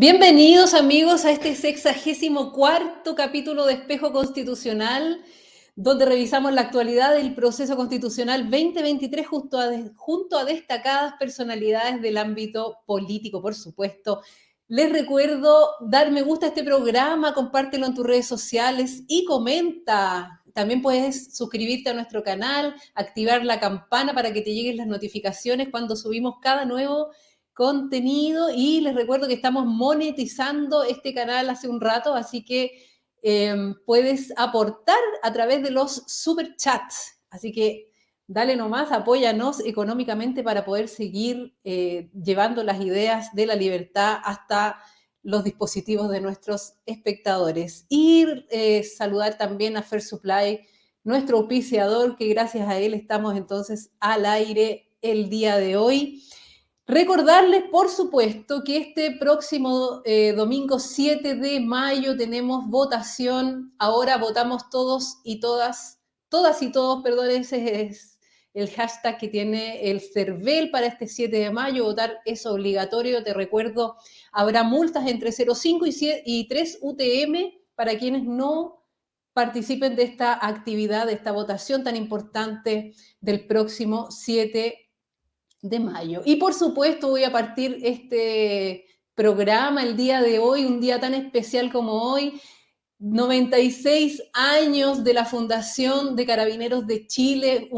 Bienvenidos amigos a este 64º capítulo de Espejo Constitucional, donde revisamos la actualidad del proceso constitucional 2023 junto a destacadas personalidades del ámbito político, por supuesto. Les recuerdo dar me gusta a este programa, compártelo en tus redes sociales y comenta. También puedes suscribirte a nuestro canal, activar la campana para que te lleguen las notificaciones cuando subimos cada nuevo contenido, y les recuerdo que estamos monetizando este canal hace un rato, así que puedes aportar a través de los super chats. Así que dale nomás, apóyanos económicamente para poder seguir llevando las ideas de la libertad hasta los dispositivos de nuestros espectadores. Y saludar también a Fair Supply, nuestro auspiciador, que gracias a él estamos entonces al aire el día de hoy. Recordarles, por supuesto, que este próximo domingo 7 de mayo tenemos votación. Ahora votamos todos y todas y todos, perdón, ese es el hashtag que tiene el CERVEL para este 7 de mayo. Votar es obligatorio. Te recuerdo, habrá multas entre 0,5 y 3 UTM para quienes no participen de esta actividad, de esta votación tan importante del próximo 7 de mayo. Y por supuesto voy a partir este programa el día de hoy, un día tan especial como hoy, 96 años de la Fundación de Carabineros de Chile.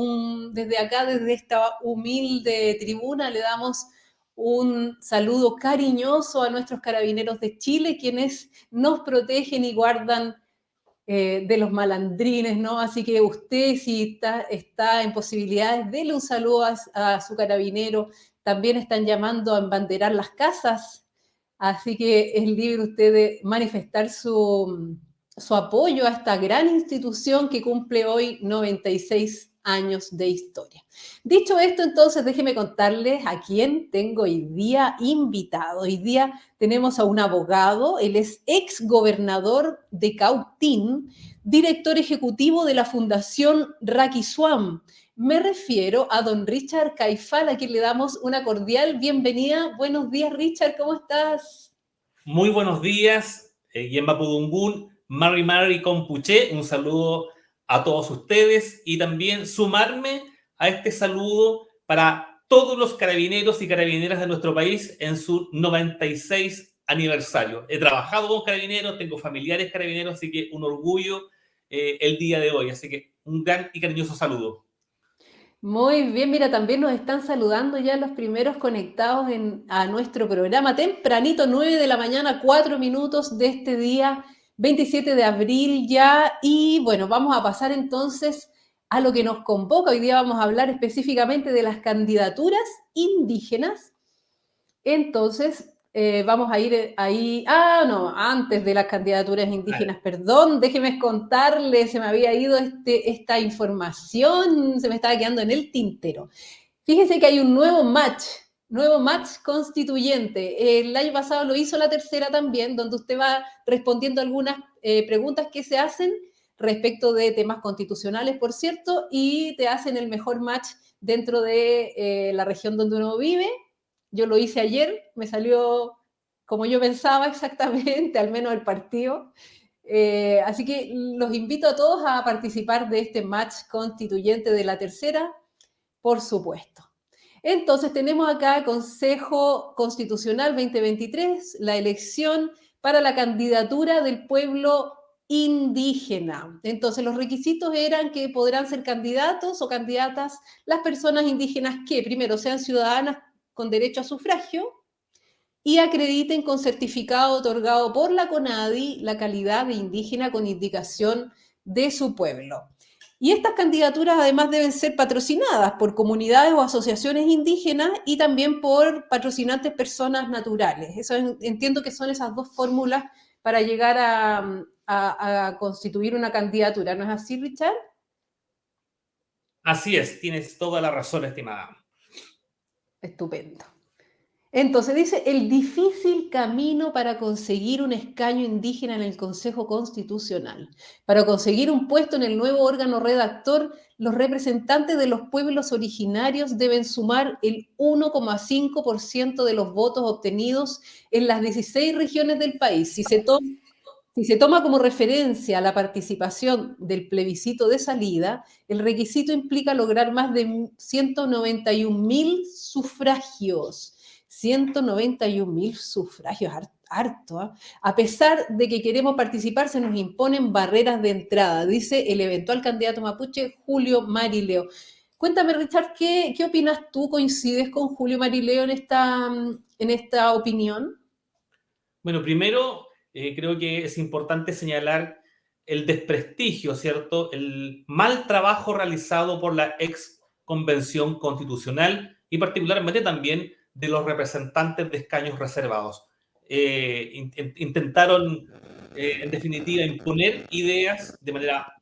Desde acá, desde esta humilde tribuna, le damos un saludo cariñoso a nuestros carabineros de Chile, quienes nos protegen y guardan de los malandrines, ¿no? Así que usted, si está en posibilidades, dele un saludo a su carabinero. También están llamando a embanderar las casas, así que es libre usted de manifestar su apoyo a esta gran institución que cumple hoy 96 años de historia. Dicho esto, entonces, déjeme contarles a quién tengo hoy día invitado. Hoy día tenemos a un abogado, él es ex gobernador de Cautín, director ejecutivo de la Fundación Raquisuam. Me refiero a don Richard Caifal, a quien le damos una cordial bienvenida. Buenos días, Richard, ¿cómo estás? Muy buenos días, Yemba Pudungún, Mari Compuché, un saludo a todos ustedes y también sumarme a este saludo para todos los carabineros y carabineras de nuestro país en su 96 aniversario. He trabajado con carabineros, tengo familiares carabineros, así que un orgullo el día de hoy. Así que un gran y cariñoso saludo. Muy bien, mira, también nos están saludando ya los primeros conectados a nuestro programa. Tempranito, 9 de la mañana, 4 minutos de este día, 27 de abril ya. Y bueno, vamos a pasar entonces a lo que nos convoca. Hoy día vamos a hablar específicamente de las candidaturas indígenas. Entonces, vamos a ir ahí. Ah, no, antes de las candidaturas indígenas, perdón, déjeme contarles, se me había ido esta información, se me estaba quedando en el tintero. Fíjese que hay un nuevo match constituyente. El año pasado lo hizo la tercera también, donde usted va respondiendo algunas preguntas que se hacen respecto de temas constitucionales, por cierto, y te hacen el mejor match dentro de la región donde uno vive. Yo lo hice ayer, me salió como yo pensaba exactamente, al menos el partido. Así que los invito a todos a participar de este match constituyente de la tercera, por supuesto. Entonces tenemos acá Consejo Constitucional 2023, la elección para la candidatura del pueblo indígena. Entonces los requisitos eran que podrán ser candidatos o candidatas las personas indígenas que primero sean ciudadanas con derecho a sufragio y acrediten con certificado otorgado por la CONADI la calidad de indígena con indicación de su pueblo. Y estas candidaturas además deben ser patrocinadas por comunidades o asociaciones indígenas y también por patrocinantes personas naturales. Eso entiendo que son esas dos fórmulas para llegar a constituir una candidatura. ¿No es así, Richard? Así es, tienes toda la razón, estimada. Estupendo. Entonces dice, el difícil camino para conseguir un escaño indígena en el Consejo Constitucional. Para conseguir un puesto en el nuevo órgano redactor, los representantes de los pueblos originarios deben sumar el 1,5% de los votos obtenidos en las 16 regiones del país. Si se toma como referencia la participación del plebiscito de salida, el requisito implica lograr más de 191.000 sufragios. 191.000 sufragios, harto. ¿Eh? A pesar de que queremos participar, se nos imponen barreras de entrada, dice el eventual candidato mapuche Julio Marileo. Cuéntame, Richard, ¿qué opinas tú? ¿Coincides con Julio Marileo en esta opinión? Bueno, primero, creo que es importante señalar el desprestigio, ¿cierto? El mal trabajo realizado por la ex convención constitucional y particularmente también de los representantes de escaños reservados. Intentaron, en definitiva, imponer ideas de manera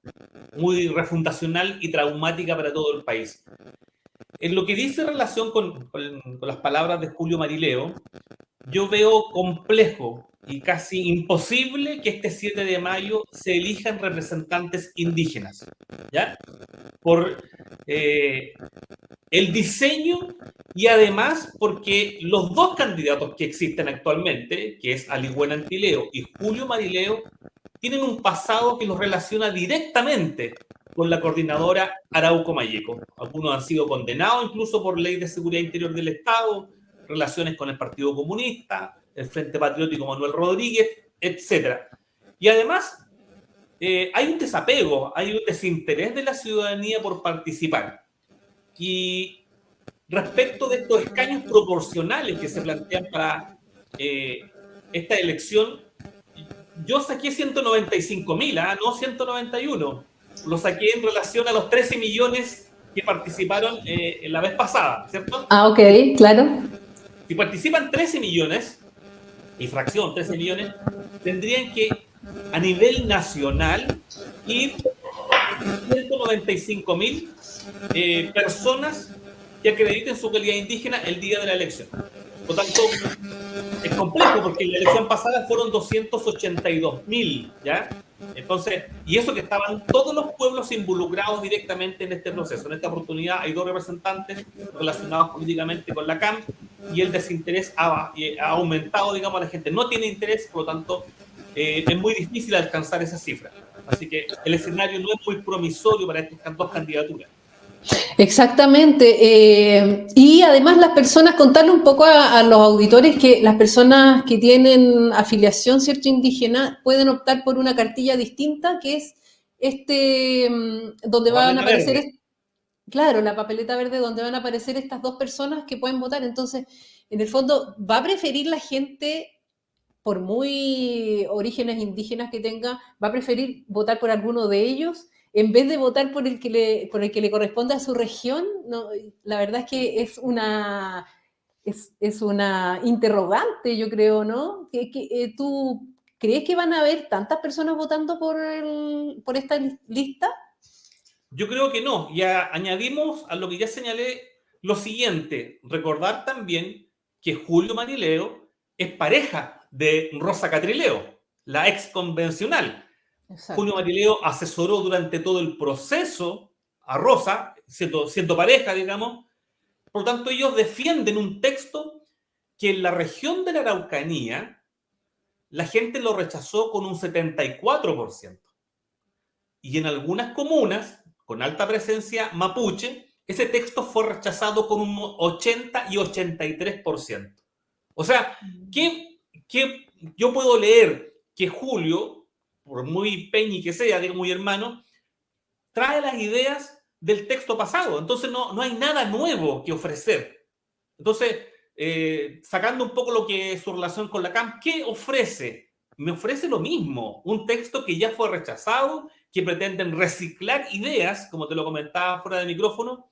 muy refundacional y traumática para todo el país. En lo que dice relación con las palabras de Julio Marileo, yo veo complejo y casi imposible que este 7 de mayo se elijan representantes indígenas, ¿ya? Por el diseño y además porque los dos candidatos que existen actualmente, que es Aligüen Antileo y Julio Marileo, tienen un pasado que los relaciona directamente con la coordinadora Arauco Mayeco. Algunos han sido condenados incluso por ley de seguridad interior del Estado, relaciones con el Partido Comunista, el Frente Patriótico Manuel Rodríguez, etc. Y además hay un desapego, hay un desinterés de la ciudadanía por participar. Y respecto de estos escaños proporcionales que se plantean para esta elección, yo saqué 195.000, no 191. Lo saqué en relación a los 13 millones que participaron en la vez pasada, ¿cierto? Ah, ok, claro. Si participan 13 millones, y fracción 13 millones, tendrían que a nivel nacional ir 195.000 personas que acrediten su calidad indígena el día de la elección. Por tanto, es complejo porque en la elección pasada fueron 282.000, ¿ya? Entonces, y eso que estaban todos los pueblos involucrados directamente en este proceso. En esta oportunidad hay dos representantes relacionados políticamente con la CAM y el desinterés ha aumentado, digamos, la gente no tiene interés, por lo tanto, es muy difícil alcanzar esa cifra. Así que el escenario no es muy promisorio para estas dos candidaturas. Exactamente. Y además las personas, contarle un poco a los auditores que las personas que tienen afiliación, ¿cierto?, indígena, pueden optar por una cartilla distinta, que es donde La van a papeleta aparecer, verde. claro, la papeleta verde donde van a aparecer estas dos personas que pueden votar. Entonces, en el fondo, va a preferir la gente, por muy orígenes indígenas que tenga, va a preferir votar por alguno de ellos en vez de votar por el que le corresponde a su región. No, la verdad es que es una interrogante, yo creo, ¿no? ¿Tú crees que van a haber tantas personas votando por esta lista? Yo creo que no. Ya añadimos a lo que ya señalé lo siguiente. Recordar también que Julio Marileo es pareja de Rosa Catrileo, la ex convencional. Julio Exacto. Marileo asesoró durante todo el proceso a Rosa, siendo pareja, digamos. Por lo tanto, ellos defienden un texto que en la región de la Araucanía la gente lo rechazó con un 74%. Y en algunas comunas con alta presencia mapuche, ese texto fue rechazado con un 80 y 83%. O sea, ¿qué yo puedo leer que Julio, por muy peñi que sea, digo muy hermano, trae las ideas del texto pasado? Entonces no hay nada nuevo que ofrecer. Entonces, sacando un poco lo que es su relación con la CAM, ¿qué ofrece? Me ofrece lo mismo, un texto que ya fue rechazado, que pretenden reciclar ideas, como te lo comentaba fuera de micrófono,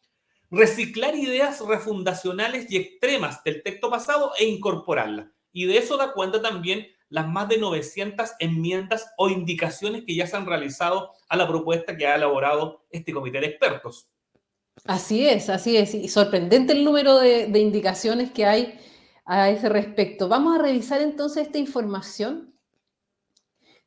reciclar ideas refundacionales y extremas del texto pasado e incorporarlas. Y de eso da cuenta también las más de 900 enmiendas o indicaciones que ya se han realizado a la propuesta que ha elaborado este comité de expertos. Así es, así es. Y sorprendente el número de indicaciones que hay a ese respecto. Vamos a revisar entonces esta información.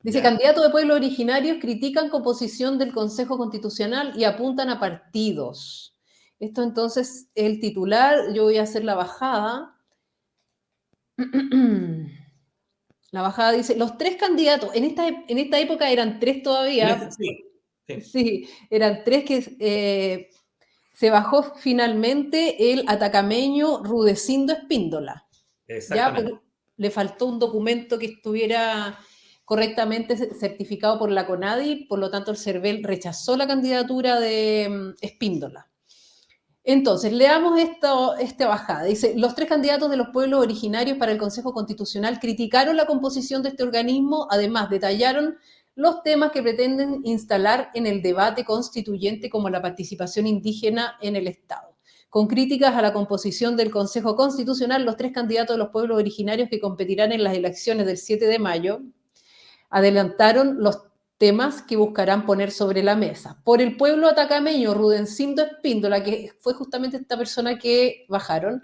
Dice, ¿Ya? candidatos de pueblos originarios critican composición del Consejo Constitucional y apuntan a partidos. Esto entonces, el titular, yo voy a hacer la bajada. La bajada dice, los tres candidatos, en esta época eran tres todavía, Sí, sí, sí, eran tres que se bajó finalmente el atacameño Rudecindo Espíndola, ya, exactamente. pero le faltó un documento que estuviera correctamente certificado por la CONADI, por lo tanto el CERVEL rechazó la candidatura de Espíndola. Entonces, leamos esta bajada. Dice, los tres candidatos de los pueblos originarios para el Consejo Constitucional criticaron la composición de este organismo, además detallaron los temas que pretenden instalar en el debate constituyente como la participación indígena en el Estado. Con críticas a la composición del Consejo Constitucional, los tres candidatos de los pueblos originarios que competirán en las elecciones del 7 de mayo adelantaron los temas que buscarán poner sobre la mesa. Por el pueblo atacameño, Rudecindo Espíndola, que fue justamente esta persona que bajaron,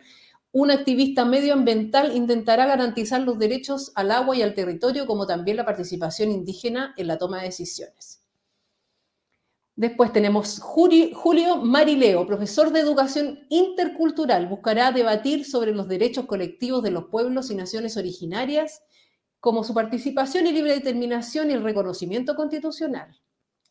un activista medioambiental intentará garantizar los derechos al agua y al territorio, como también la participación indígena en la toma de decisiones. Después tenemos Julio Marileo, profesor de educación intercultural, buscará debatir sobre los derechos colectivos de los pueblos y naciones originarias, como su participación y libre determinación y el reconocimiento constitucional.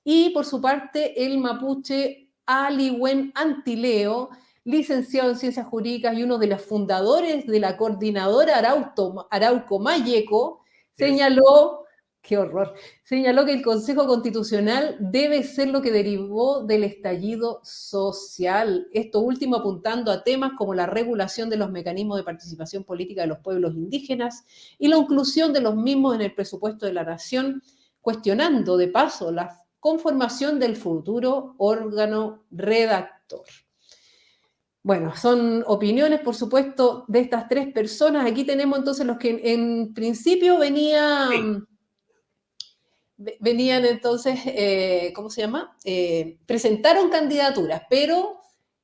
Y por su parte, el mapuche Aliwen Antileo, licenciado en Ciencias Jurídicas y uno de los fundadores de la coordinadora Arauco Mayeco, Es, señaló, qué horror, señaló que el Consejo Constitucional debe ser lo que derivó del estallido social. Esto último apuntando a temas como la regulación de los mecanismos de participación política de los pueblos indígenas y la inclusión de los mismos en el presupuesto de la nación, cuestionando de paso la conformación del futuro órgano redactor. Bueno, son opiniones, por supuesto, de estas tres personas. Aquí tenemos entonces los que en principio sí. venían entonces, ¿cómo se llama? Presentaron candidaturas, pero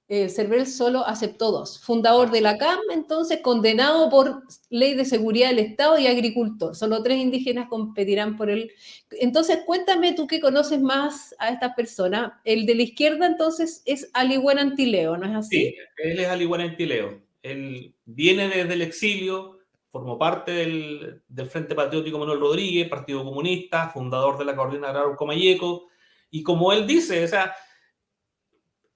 CERVEL solo aceptó dos. Fundador de la CAM, entonces, condenado por Ley de Seguridad del Estado y agricultor. Solo tres indígenas competirán por él. Entonces, cuéntame tú que conoces más a esta persona. El de la izquierda, entonces, es Alihuén Antileo, ¿no es Sí, así? él es Alihuela Tileo. Él viene desde el exilio, formó parte del Frente Patriótico Manuel Rodríguez, Partido Comunista, fundador de la Coordinadora Arauco Mayeco, y como él dice, o sea,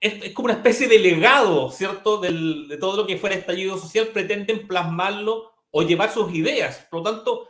es como una especie de legado, ¿cierto?, de todo lo que fuera estallido social, pretenden plasmarlo o llevar sus ideas. Por lo tanto,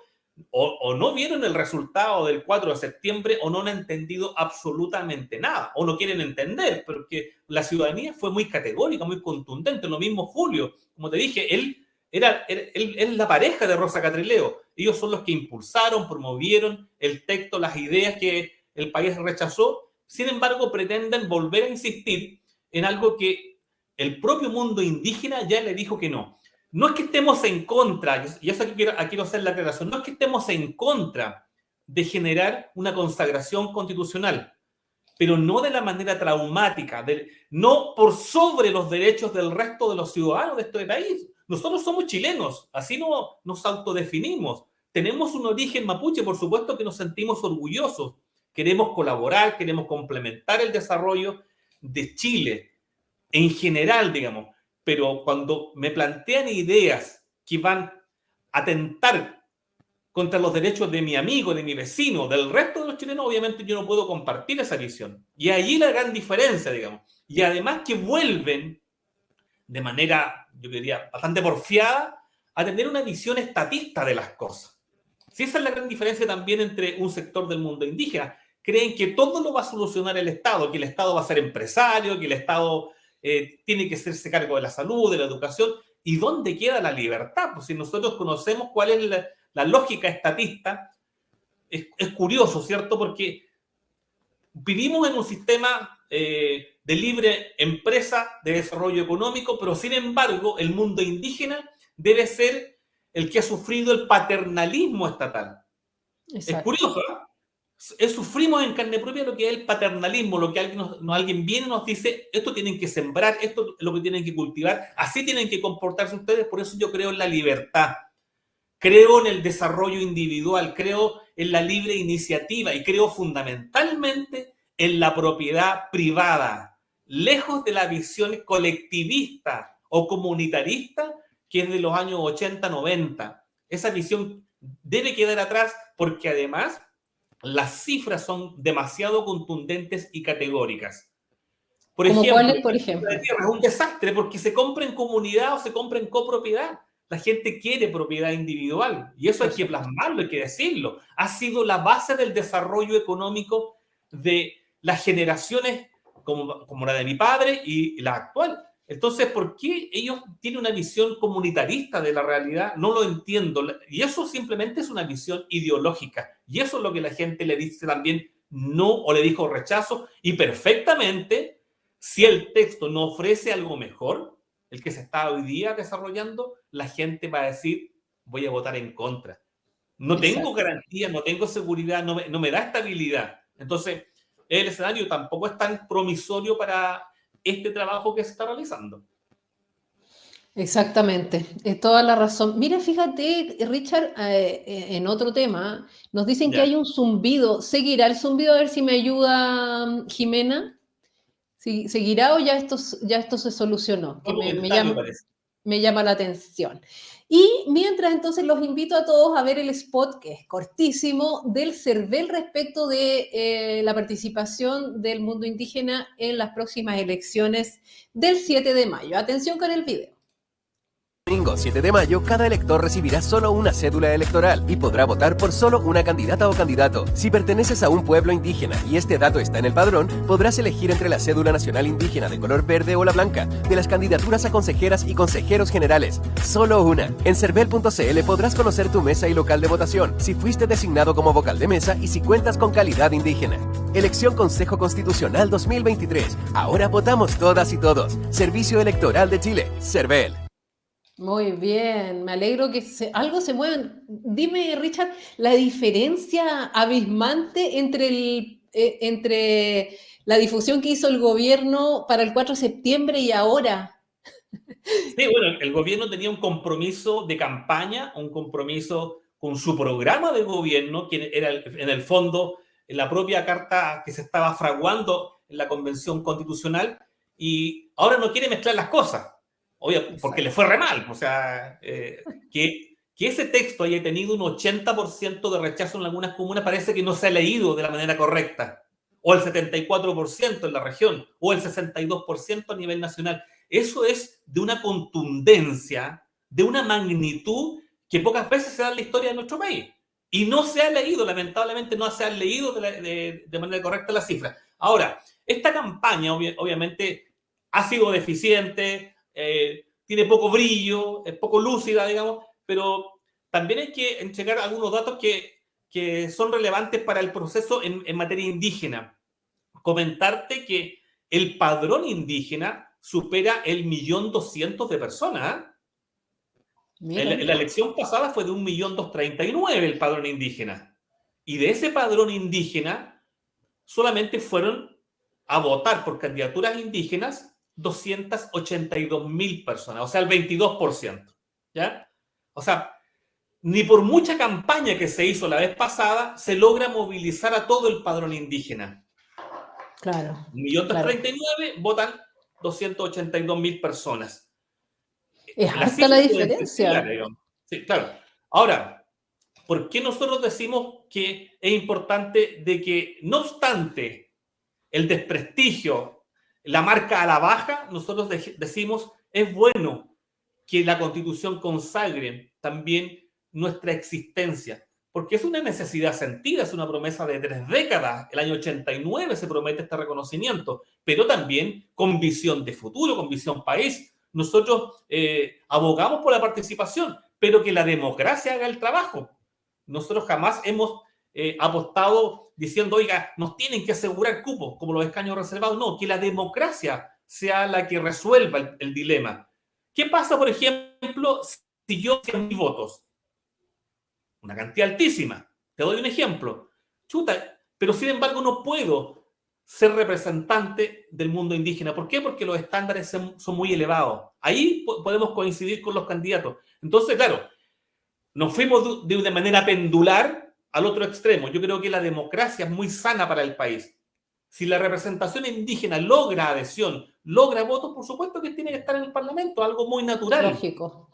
o no vieron el resultado del 4 de septiembre o no han entendido absolutamente nada, o no quieren entender, porque la ciudadanía fue muy categórica, muy contundente. Lo mismo Julio, como te dije, él es la pareja de Rosa Catrileo. Ellos son los que impulsaron, promovieron el texto, las ideas que el país rechazó. Sin embargo, pretenden volver a insistir en algo que el propio mundo indígena ya le dijo que no. No es que estemos en contra, y eso aquí quiero hacer la aclaración, no es que estemos en contra de generar una consagración constitucional, pero no de la manera traumática, no por sobre los derechos del resto de los ciudadanos de este país. Nosotros somos chilenos, así no nos autodefinimos. Tenemos un origen mapuche, por supuesto que nos sentimos orgullosos. Queremos colaborar, queremos complementar el desarrollo de Chile en general, digamos. Pero cuando me plantean ideas que van a atentar contra los derechos de mi amigo, de mi vecino, del resto de los chilenos, obviamente yo no puedo compartir esa visión. Y allí la gran diferencia, digamos. Y además que vuelven de manera, yo diría, bastante porfiada a tener una visión estatista de las cosas. Si esa es la gran diferencia también entre un sector del mundo indígena. Creen que todo lo va a solucionar el Estado, que el Estado va a ser empresario, que el Estado tiene que hacerse cargo de la salud, de la educación. ¿Y dónde queda la libertad? Pues si nosotros conocemos cuál es la lógica estatista, es curioso, ¿cierto? Porque vivimos en un sistema de libre empresa, de desarrollo económico, pero sin embargo el mundo indígena debe ser el que ha sufrido el paternalismo estatal. Es Exacto. curioso, ¿eh? sufrimos en carne propia lo que es el paternalismo, lo que alguien viene y nos dice, esto tienen que sembrar, esto es lo que tienen que cultivar, así tienen que comportarse ustedes. Por eso yo creo en la libertad, creo en el desarrollo individual, creo en la libre iniciativa y creo fundamentalmente en la propiedad privada, lejos de la visión colectivista o comunitarista que es de los años 80, 90. Esa visión debe quedar atrás porque además las cifras son demasiado contundentes y categóricas. Por ¿Como ejemplo, cuáles, por la ejemplo? tierra es un desastre porque se compra en comunidad o se compra en copropiedad. La gente quiere propiedad individual y eso hay que plasmarlo, hay que decirlo. Ha sido la base del desarrollo económico de las generaciones como la de mi padre y la actual. Entonces, ¿por qué ellos tienen una visión comunitarista de la realidad? No lo entiendo. Y eso simplemente es una visión ideológica. Y eso es lo que la gente le dice también no o le dijo rechazo. Y perfectamente, si el texto no ofrece algo mejor, el que se está hoy día desarrollando, la gente va a decir, voy a votar en contra. No tengo garantía, no tengo seguridad, no me da estabilidad. Entonces, el escenario tampoco es tan promisorio para este trabajo que se está realizando. Exactamente, es toda la razón. Mira, fíjate, Richard, en otro tema, nos dicen que Ya. hay un zumbido. ¿Seguirá el zumbido? A ver si me ayuda Jimena. ¿Seguirá o ya esto se solucionó? Que Un comentario parece. me llama la atención. Y mientras entonces los invito a todos a ver el spot, que es cortísimo, del CERVEL respecto de la participación del mundo indígena en las próximas elecciones del 7 de mayo. Atención con el video. Domingo 7 de mayo, cada elector recibirá solo una cédula electoral y podrá votar por solo una candidata o candidato. Si perteneces a un pueblo indígena y este dato está en el padrón, podrás elegir entre la cédula nacional indígena de color verde o la blanca, de las candidaturas a consejeras y consejeros generales. Solo una. En cervel.cl podrás conocer tu mesa y local de votación, si fuiste designado como vocal de mesa y si cuentas con calidad indígena. Elección Consejo Constitucional 2023. Ahora votamos todas y todos. Servicio Electoral de Chile. CERVEL. Muy bien, me alegro que algo se mueva. Dime, Richard, la diferencia abismante entre la difusión que hizo el gobierno para el 4 de septiembre y ahora. Sí, bueno, el gobierno tenía un compromiso de campaña, un compromiso con su programa de gobierno, que era en el fondo la propia carta que se estaba fraguando en la Convención Constitucional, y ahora no quiere mezclar las cosas. Obvio, porque le fue re mal. O sea, que ese texto haya tenido un 80% de rechazo en algunas comunas parece que no se ha leído de la manera correcta. O el 74% en la región, o el 62% a nivel nacional. Eso es de una contundencia, de una magnitud que pocas veces se da en la historia de nuestro país. Y no se ha leído, lamentablemente no se han leído de manera correcta las cifras. Ahora, esta campaña obviamente ha sido deficiente, tiene poco brillo, es poco lúcida, digamos, pero también hay que entregar algunos datos que son relevantes para el proceso en materia indígena. Comentarte que el padrón indígena supera el 1.200.000 de personas. En la elección pasada fue de 1.239.000 el padrón indígena. Y de ese padrón indígena solamente fueron a votar por candidaturas indígenas 282.000 personas, o sea, el 22%. ¿Ya? O sea, ni por mucha campaña que se hizo la vez pasada se logra movilizar a todo el padrón indígena. Claro. 1.239.000 votan 282.000 personas. Es harta la diferencia. Sí, claro. Ahora, ¿por qué nosotros decimos que es importante de que, no obstante el desprestigio, la marca a la baja, nosotros decimos es bueno que la Constitución consagre también nuestra existencia? Porque es una necesidad sentida, es una promesa de 3 décadas. El año 89 se promete este reconocimiento, pero también con visión de futuro, con visión país. Nosotros abogamos por la participación, pero que la democracia haga el trabajo. Nosotros jamás hemos apostado diciendo, oiga, nos tienen que asegurar cupos, como los escaños reservados. No, que la democracia sea la que resuelva el dilema. ¿Qué pasa, por ejemplo, si yo tengo 1.000 votos? Una cantidad altísima. Te doy un ejemplo. Chuta, pero sin embargo no puedo ser representante del mundo indígena. ¿Por qué? Porque los estándares son muy elevados. Ahí podemos coincidir con los candidatos. Entonces, claro, nos fuimos de manera pendular al otro extremo. Yo creo que la democracia es muy sana para el país. Si la representación indígena logra adhesión, logra votos, por supuesto que tiene que estar en el Parlamento, algo muy natural. Lógico,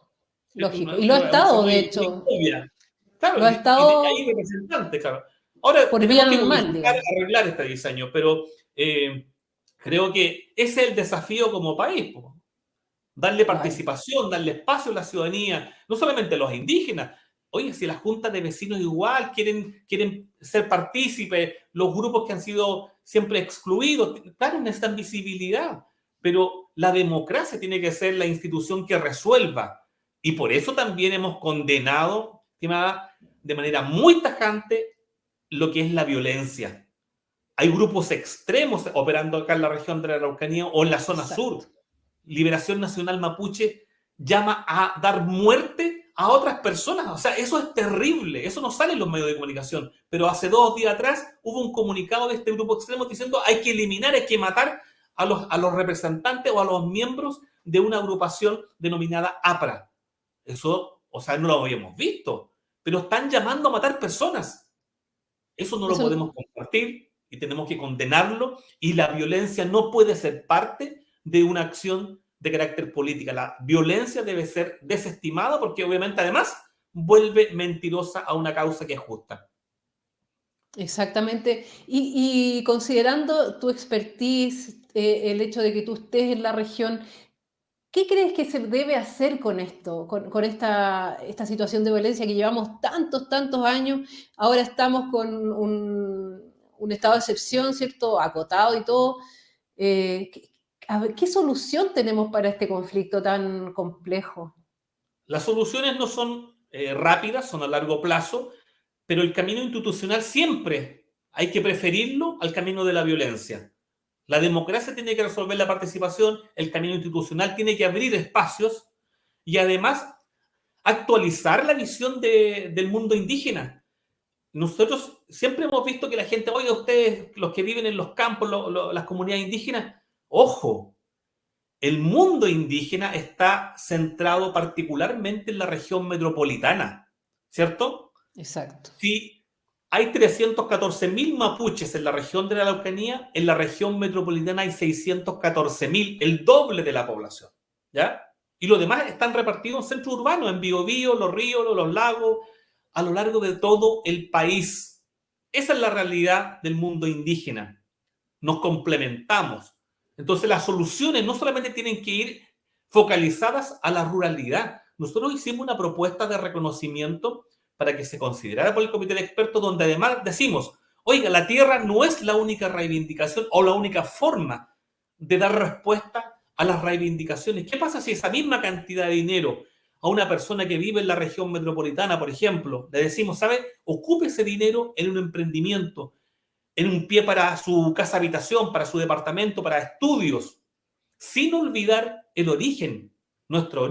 lógico. Y lo ha Una cosa estado, de muy hecho. obvia. Claro, Lo ha y estado hay representantes, claro. Ahora por vía tenemos que normal, modificar, digamos. arreglar este diseño, pero creo que ese es el desafío como país, po. Darle Claro. participación, darle espacio a la ciudadanía, no solamente a los indígenas. Oye, si las juntas de vecinos igual quieren ser partícipes, los grupos que han sido siempre excluidos, claro, necesitan visibilidad, pero la democracia tiene que ser la institución que resuelva. Y por eso también hemos condenado, estimada, de manera muy tajante lo que es la violencia. Hay grupos extremos operando acá en la región de la Araucanía o en la zona Exacto. sur. Liberación Nacional Mapuche llama a dar muerte a otras personas. O sea, eso es terrible. Eso no sale en los medios de comunicación. Pero hace 2 días atrás hubo un comunicado de este grupo extremo diciendo hay que eliminar, hay que matar a los representantes o a los miembros de una agrupación denominada APRA. Eso, o sea, no lo habíamos visto. Pero están llamando a matar personas. Eso no lo Eso, podemos compartir y tenemos que condenarlo. Y la violencia no puede ser parte de una acción de carácter política. La violencia debe ser desestimada porque obviamente además vuelve mentirosa a una causa que es justa. exactamente. Y considerando tu expertise, el hecho de que tú estés en la región, ¿qué crees que se debe hacer con esto, con esta situación de violencia que llevamos tantos años? Ahora estamos con un estado de excepción, ¿cierto? Acotado y todo. ¿Qué, a ver, ¿qué solución tenemos para este conflicto tan complejo? Las soluciones no son rápidas, son a largo plazo, pero el camino institucional siempre hay que preferirlo al camino de la violencia. La democracia tiene que resolver la participación, el camino institucional tiene que abrir espacios y además actualizar la visión del mundo indígena. Nosotros siempre hemos visto que la gente, oiga, ustedes, los que viven en los campos, las comunidades indígenas, ojo, el mundo indígena está centrado particularmente en la región metropolitana, ¿cierto? Exacto. Si hay 314.000 mapuches en la región de la Araucanía, en la región metropolitana hay 614.000, el doble de la población, ¿ya? Y los demás están repartidos en centros urbanos, en Biobío, los ríos, los lagos, a lo largo de todo el país. Esa es la realidad del mundo indígena. Nos complementamos. Entonces las soluciones no solamente tienen que ir focalizadas a la ruralidad. Nosotros hicimos una propuesta de reconocimiento para que se considerara por el comité de expertos, donde además decimos, oiga, la tierra no es la única reivindicación o la única forma de dar respuesta a las reivindicaciones. ¿Qué pasa si esa misma cantidad de dinero a una persona que vive en la región metropolitana, por ejemplo, le decimos, ¿sabe? Ocupe ese dinero en un emprendimiento, en un pie para su casa habitación, para su departamento, para estudios, sin olvidar el origen, nuestra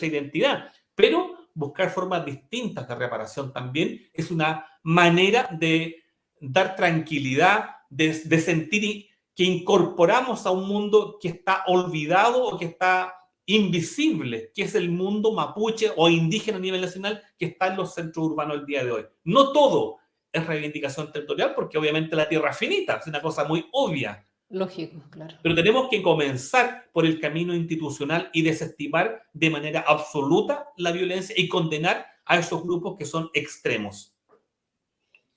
identidad, pero buscar formas distintas de reparación también es una manera de dar tranquilidad, de sentir que incorporamos a un mundo que está olvidado o que está invisible, que es el mundo mapuche o indígena a nivel nacional que está en los centros urbanos el día de hoy. No todo es reivindicación territorial porque obviamente la tierra es finita, es una cosa muy obvia. Lógico, claro. Pero tenemos que comenzar por el camino institucional y desestimar de manera absoluta la violencia y condenar a esos grupos que son extremos.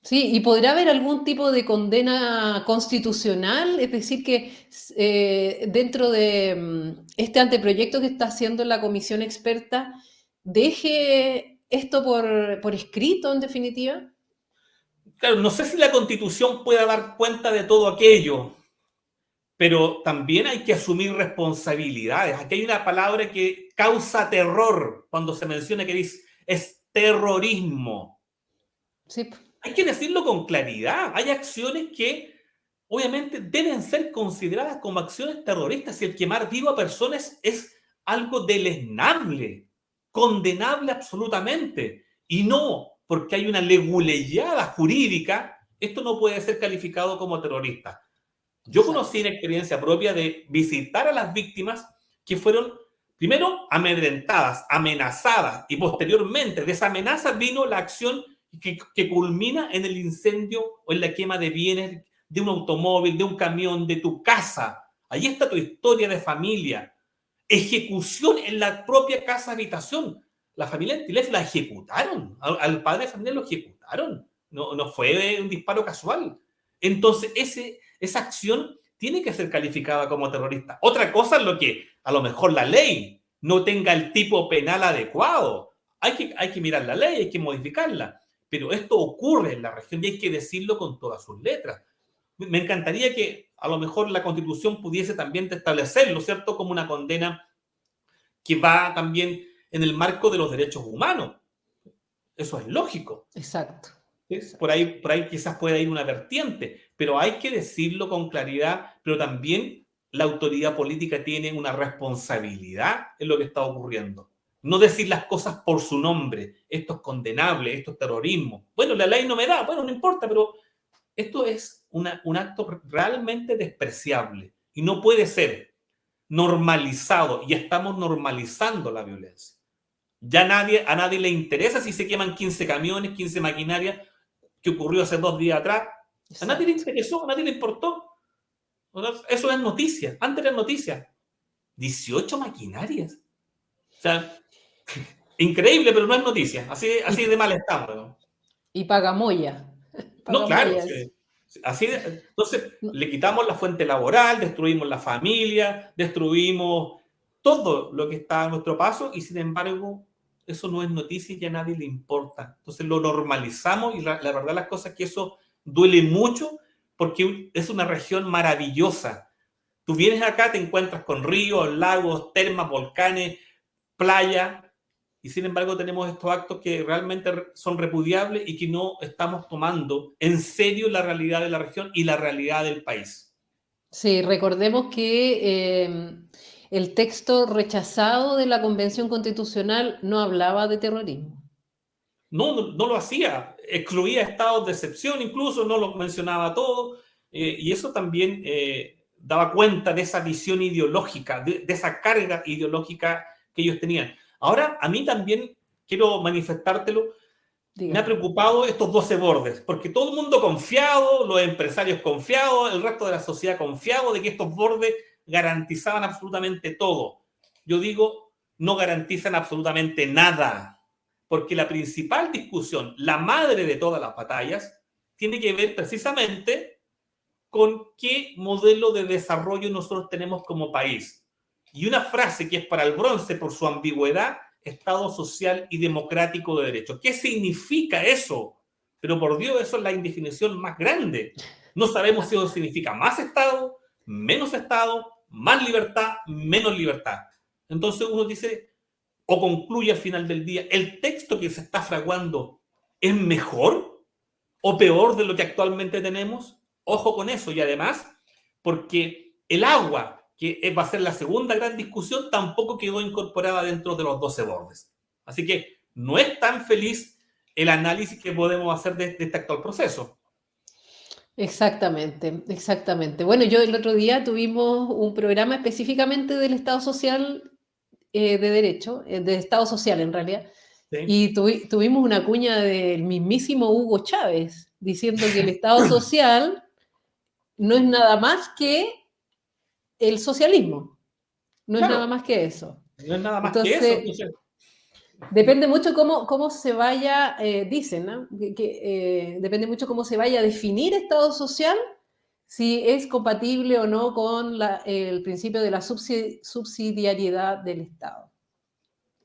Sí, ¿y podrá haber algún tipo de condena constitucional? Es decir, que dentro de este anteproyecto que está haciendo la comisión experta, deje esto por escrito, en definitiva. Claro, no sé si la Constitución pueda dar cuenta de todo aquello, pero también hay que asumir responsabilidades. Aquí hay una palabra que causa terror cuando se menciona que es terrorismo. Sí, Hay que decirlo con claridad. Hay acciones que obviamente deben ser consideradas como acciones terroristas y el quemar vivo a personas es algo deleznable, condenable absolutamente. Y no porque hay una leguleyada jurídica esto no puede ser calificado como terrorista. Yo conocí en experiencia propia de visitar a las víctimas que fueron, primero, amedrentadas, amenazadas, y posteriormente de esa amenaza vino la acción que culmina en el incendio o en la quema de bienes de un automóvil, de un camión, de tu casa. Ahí está tu historia de familia. Ejecución en la propia casa habitación. La familia Antilef la ejecutaron. Al padre de familia lo ejecutaron. No fue un disparo casual. Entonces, esa acción tiene que ser calificada como terrorista. Otra cosa es lo que a lo mejor la ley no tenga el tipo penal adecuado. Hay que mirar la ley, hay que modificarla. Pero esto ocurre en la región y hay que decirlo con todas sus letras. Me encantaría que a lo mejor la Constitución pudiese también establecerlo, ¿cierto? Como una condena que va también en el marco de los derechos humanos. Eso es lógico. Exacto. Por ahí quizás pueda ir una vertiente, pero hay que decirlo con claridad, pero también la autoridad política tiene una responsabilidad en lo que está ocurriendo. No decir las cosas por su nombre. Esto es condenable, esto es terrorismo. Bueno, la ley no me da, bueno, no importa, pero esto es un acto realmente despreciable y no puede ser normalizado, y estamos normalizando la violencia. Ya a nadie le interesa si se queman 15 camiones, 15 maquinarias, que ocurrió hace 2 días atrás. A nadie le interesó, a nadie le importó. Eso es noticia. Antes era noticia. 18 maquinarias. O sea, increíble, pero no es noticia. Así de mal estamos, ¿no? Y Pagamoya. No, claro. Entonces, le quitamos la fuente laboral, destruimos la familia, destruimos todo lo que está a nuestro paso, y sin embargo, eso no es noticia y a nadie le importa. Entonces lo normalizamos, y la verdad las cosas es que eso duele mucho, porque es una región maravillosa. Tú vienes acá, te encuentras con ríos, lagos, termas, volcanes, playa, y sin embargo tenemos estos actos que realmente son repudiables y que no estamos tomando en serio la realidad de la región y la realidad del país. Sí, recordemos que el texto rechazado de la Convención Constitucional no hablaba de terrorismo. No lo hacía, excluía estados de excepción, incluso no lo mencionaba todo, y eso también daba cuenta de esa visión ideológica, de esa carga ideológica que ellos tenían. Ahora, a mí también quiero manifestártelo. Dígame. Me ha preocupado estos 12 bordes, porque todo el mundo confiado, los empresarios confiados, el resto de la sociedad confiado de que estos bordes garantizaban absolutamente todo. Yo digo, no garantizan absolutamente nada, porque la principal discusión, la madre de todas las batallas, tiene que ver precisamente con qué modelo de desarrollo nosotros tenemos como país. Y una frase que es para el bronce por su ambigüedad: Estado social y democrático de derecho. ¿Qué significa eso? Pero por Dios, eso es la indefinición más grande. No sabemos si eso significa más Estado, más libertad, menos libertad. Entonces uno dice, o concluye al final del día, ¿el texto que se está fraguando es mejor o peor de lo que actualmente tenemos? Ojo con eso. Y además, porque el agua, que va a ser la segunda gran discusión, tampoco quedó incorporada dentro de los 12 bordes. Así que no es tan feliz el análisis que podemos hacer de este actual proceso. Exactamente, exactamente. Bueno, yo el otro día tuvimos un programa específicamente del Estado Social de Derecho, de Estado Social en realidad, ¿Sí? y tuvimos una cuña del mismísimo Hugo Chávez diciendo que el Estado Social no es nada más que el socialismo, no Claro, es nada más que eso. no es nada más Entonces, que eso. Entonces, depende mucho cómo se vaya, dicen, ¿no? Depende mucho cómo se vaya a definir Estado social, si es compatible o no con el principio de la subsidiariedad del Estado.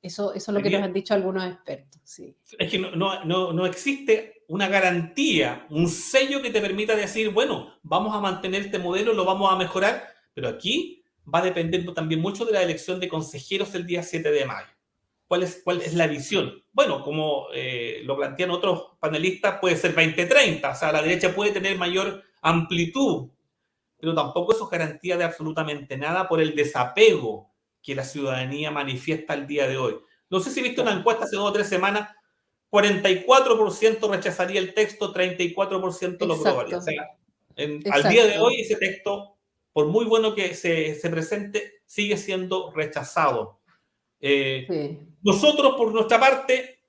Eso es lo que nos han dicho algunos expertos. Sí. es que no existe una garantía, un sello que te permita decir, bueno, vamos a mantener este modelo, lo vamos a mejorar, pero aquí va a depender también mucho de la elección de consejeros el día 7 de mayo. ¿Cuál es la visión? Bueno, como lo plantean otros panelistas, puede ser 20-30, o sea, la derecha puede tener mayor amplitud, pero tampoco eso es garantía de absolutamente nada por el desapego que la ciudadanía manifiesta el día de hoy. No sé si viste una encuesta hace 2 o 3 semanas 44% rechazaría el texto, 34% lo aprobaría. O sea, al día de hoy ese texto, por muy bueno que se presente, sigue siendo rechazado. Sí. Nosotros, por nuestra parte,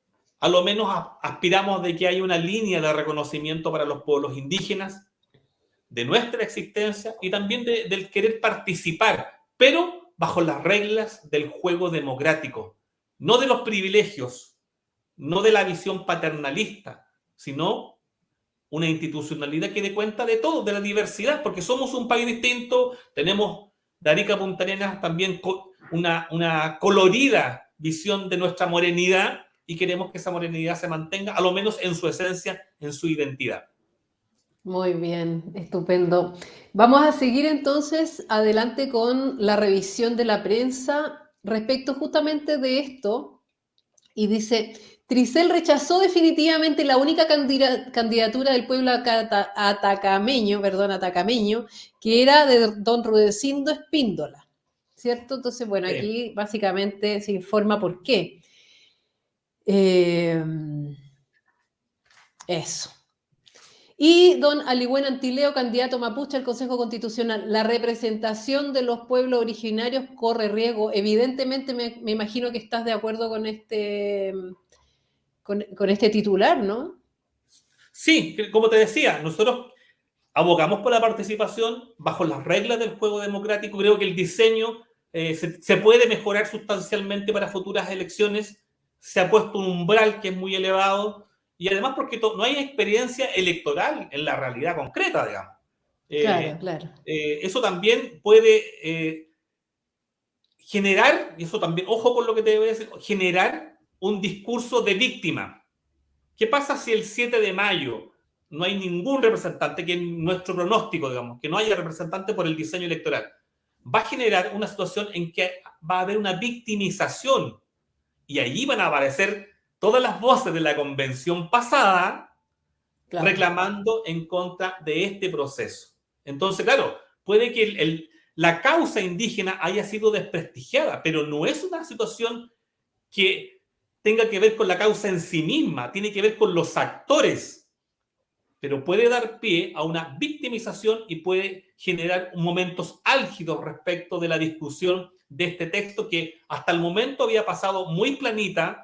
a lo menos aspiramos de que haya una línea de reconocimiento para los pueblos indígenas, de nuestra existencia y también del querer participar, pero bajo las reglas del juego democrático, no de los privilegios, no de la visión paternalista, sino una institucionalidad que dé cuenta de todo, de la diversidad, porque somos un país distinto, tenemos de Arica a Punta Arenas también una colorida visión de nuestra morenidad y queremos que esa morenidad se mantenga, a lo menos en su esencia, en su identidad. Muy bien, estupendo. Vamos a seguir entonces adelante con la revisión de la prensa respecto justamente de esto. Y dice, Tricel rechazó definitivamente la única candidatura del pueblo atacameño, que era de don Rudecindo Espíndola, ¿cierto? Entonces, bueno, Sí. aquí básicamente se informa por qué. Eso. Y don Aligüen Antileo, candidato mapuche al Consejo Constitucional. La representación de los pueblos originarios corre riesgo. Evidentemente me imagino que estás de acuerdo con este titular, ¿no? Sí, como te decía, nosotros abogamos por la participación bajo las reglas del juego democrático. Creo que el diseño se puede mejorar sustancialmente para futuras elecciones. Se ha puesto un umbral que es muy elevado y además porque no hay experiencia electoral en la realidad concreta, digamos. Claro. Eso también puede generar, y eso también, ojo con lo que te voy a decir, generar un discurso de víctima. ¿Qué pasa si el 7 de mayo no hay ningún representante, que en nuestro pronóstico, digamos, que no haya representante por el diseño electoral? Va a generar una situación en que va a haber una victimización y allí van a aparecer todas las voces de la convención pasada reclamando en contra de este proceso. Entonces, claro, puede que la causa indígena haya sido desprestigiada, pero no es una situación que tenga que ver con la causa en sí misma, tiene que ver con los actores, pero puede dar pie a una victimización y puede generar momentos álgidos respecto de la discusión de este texto que hasta el momento había pasado muy planita,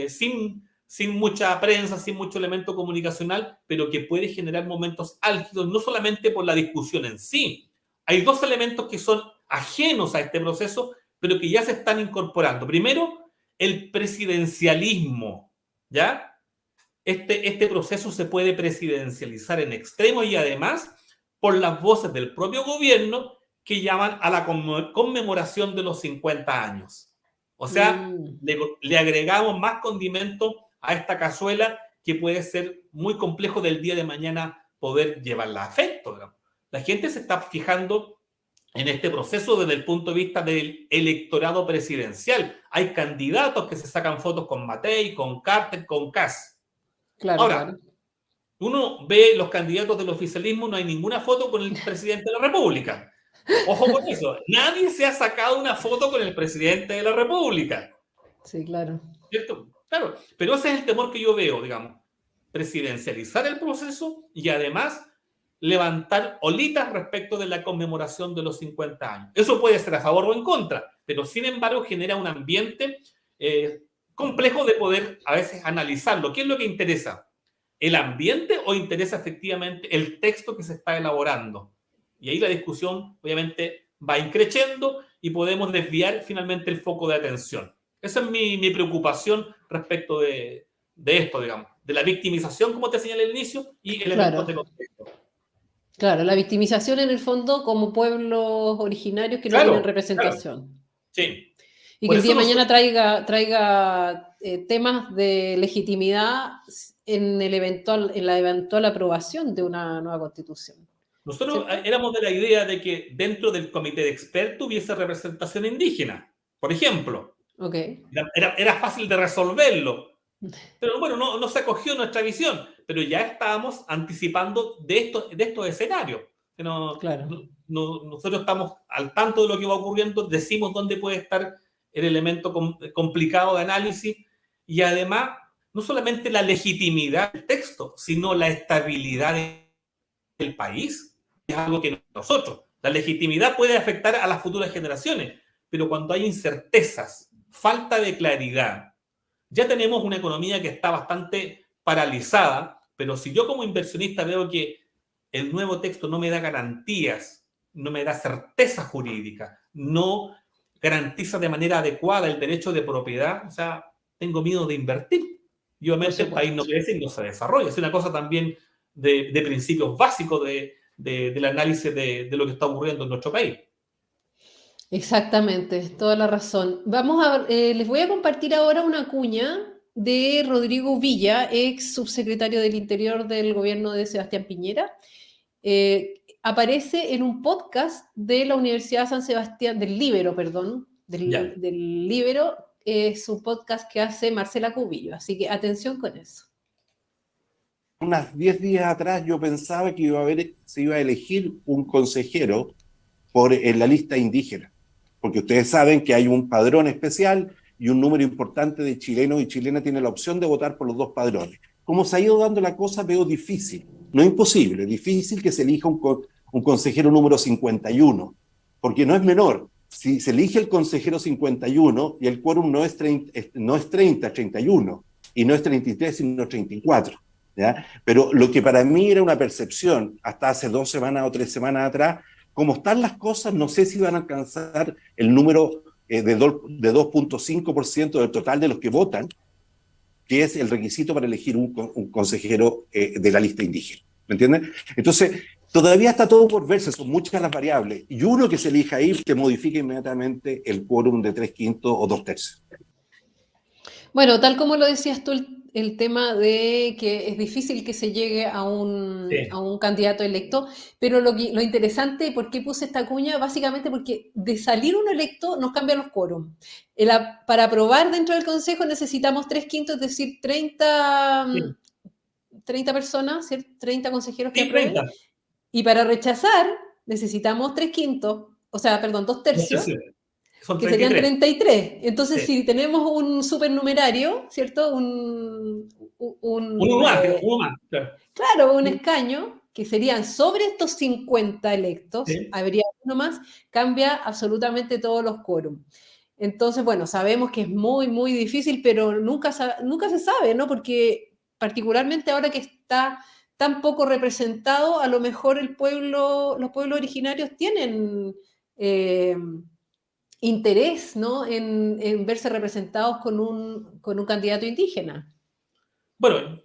sin mucha prensa, sin mucho elemento comunicacional, pero que puede generar momentos álgidos, no solamente por la discusión en sí. Hay dos elementos que son ajenos a este proceso, pero que ya se están incorporando. Primero, el presidencialismo, ¿ya? Este proceso se puede presidencializar en extremo y además por las voces del propio gobierno que llaman a la conmemoración de los 50 años. O sea, le agregamos más condimento a esta cazuela que puede ser muy complejo del día de mañana poder llevarla a efecto, ¿no? La gente se está fijando en este proceso desde el punto de vista del electorado presidencial. Hay candidatos que se sacan fotos con Matei, con Carter, con Kast. Ahora, uno ve los candidatos del oficialismo, no hay ninguna foto con el presidente de la República. Ojo con eso, nadie se ha sacado una foto con el presidente de la República. Sí, claro. ¿Cierto? Claro, pero ese es el temor que yo veo, digamos, presidencializar el proceso y además levantar olitas respecto de la conmemoración de los 50 años. Eso puede ser a favor o en contra, pero sin embargo genera un ambiente complejo de poder a veces analizarlo. ¿Qué es lo que interesa? ¿El ambiente o interesa efectivamente el texto que se está elaborando? Y ahí la discusión obviamente va increciendo y podemos desviar finalmente el foco de atención. Esa es mi preocupación respecto de esto, digamos, de la victimización, como te señalé al inicio, y elementos de contexto. Claro, la victimización en el fondo como pueblos originarios que no tienen representación. Claro. Sí. Y por que el día de mañana traiga temas de legitimidad en la eventual aprobación de una nueva constitución. Nosotros éramos de la idea de que dentro del comité de expertos hubiese representación indígena, por ejemplo. Okay. Era fácil de resolverlo. Pero bueno, no se acogió nuestra visión, pero ya estábamos anticipando de estos escenarios. Nosotros estamos al tanto de lo que va ocurriendo, decimos dónde puede estar el elemento complicado de análisis y además no solamente la legitimidad del texto, sino la estabilidad del país. Es algo que nosotros, la legitimidad puede afectar a las futuras generaciones, pero cuando hay incertezas, falta de claridad, ya tenemos una economía que está bastante paralizada, pero si yo como inversionista veo que el nuevo texto no me da garantías, no me da certeza jurídica, no garantiza de manera adecuada el derecho de propiedad, o sea, tengo miedo de invertir. Y obviamente el país no crece y no se desarrolla. Es una cosa también de principios básicos del análisis de lo que está ocurriendo en nuestro país. Exactamente, toda la razón. Vamos a, les voy a compartir ahora una cuña de Rodrigo Villa, ex subsecretario del Interior del gobierno de Sebastián Piñera. Aparece en un podcast de la Universidad San Sebastián, del Líbero, perdón, del Líbero, es un podcast que hace Marcela Cubillo, así que atención con eso. Unos 10 días atrás yo pensaba que se iba a elegir un consejero en la lista indígena, porque ustedes saben que hay un padrón especial y un número importante de chilenos y chilenas tienen la opción de votar por los dos padrones. Como se ha ido dando la cosa, veo difícil, no imposible, difícil que se elija un consejero número 51, porque no es menor. Si se elige el consejero 51 y el quórum no es 30, 31, y no es 33, sino 34. ¿Ya? Pero lo que para mí era una percepción, hasta hace 2 semanas o 3 semanas atrás, como están las cosas, no sé si van a alcanzar el número de 2.5% del total de los que votan, que es el requisito para elegir un consejero de la lista indígena. ¿Me entienden? Entonces, todavía está todo por verse, son muchas las variables. Y uno que se elija ahí te modifica inmediatamente el quórum de 3/5 o 2/3. Bueno, tal como lo decías tú, el tema de que es difícil que se llegue a un candidato electo, pero lo interesante, ¿por qué puse esta cuña? Básicamente porque de salir uno electo nos cambian los quórum. Para aprobar dentro del Consejo necesitamos 3/5, es decir, 30 personas, ¿cierto? 30 consejeros que aprueben. 30. Y para rechazar necesitamos 3/5, o sea, perdón, 2/3. Son que 33. Serían 33. Entonces, sí. Si tenemos un supernumerario, ¿cierto? Uno más, claro, un escaño, que serían sobre estos 50 electos, sí. habría uno más, cambia absolutamente todos los quórum. Entonces, bueno, sabemos que es muy, muy difícil, pero nunca se sabe, ¿no? Porque particularmente ahora que está tan poco representado, a lo mejor los pueblos originarios tienen interés, ¿no? en verse representados con un candidato indígena. Bueno,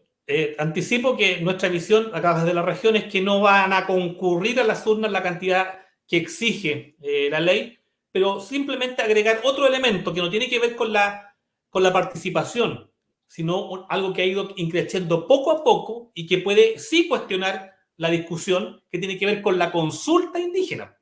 anticipo que nuestra visión acá desde la región es que no van a concurrir a las urnas la cantidad que exige la ley, pero simplemente agregar otro elemento que no tiene que ver con la participación, sino algo que ha ido increciendo poco a poco y que puede sí cuestionar la discusión, que tiene que ver con la consulta indígena.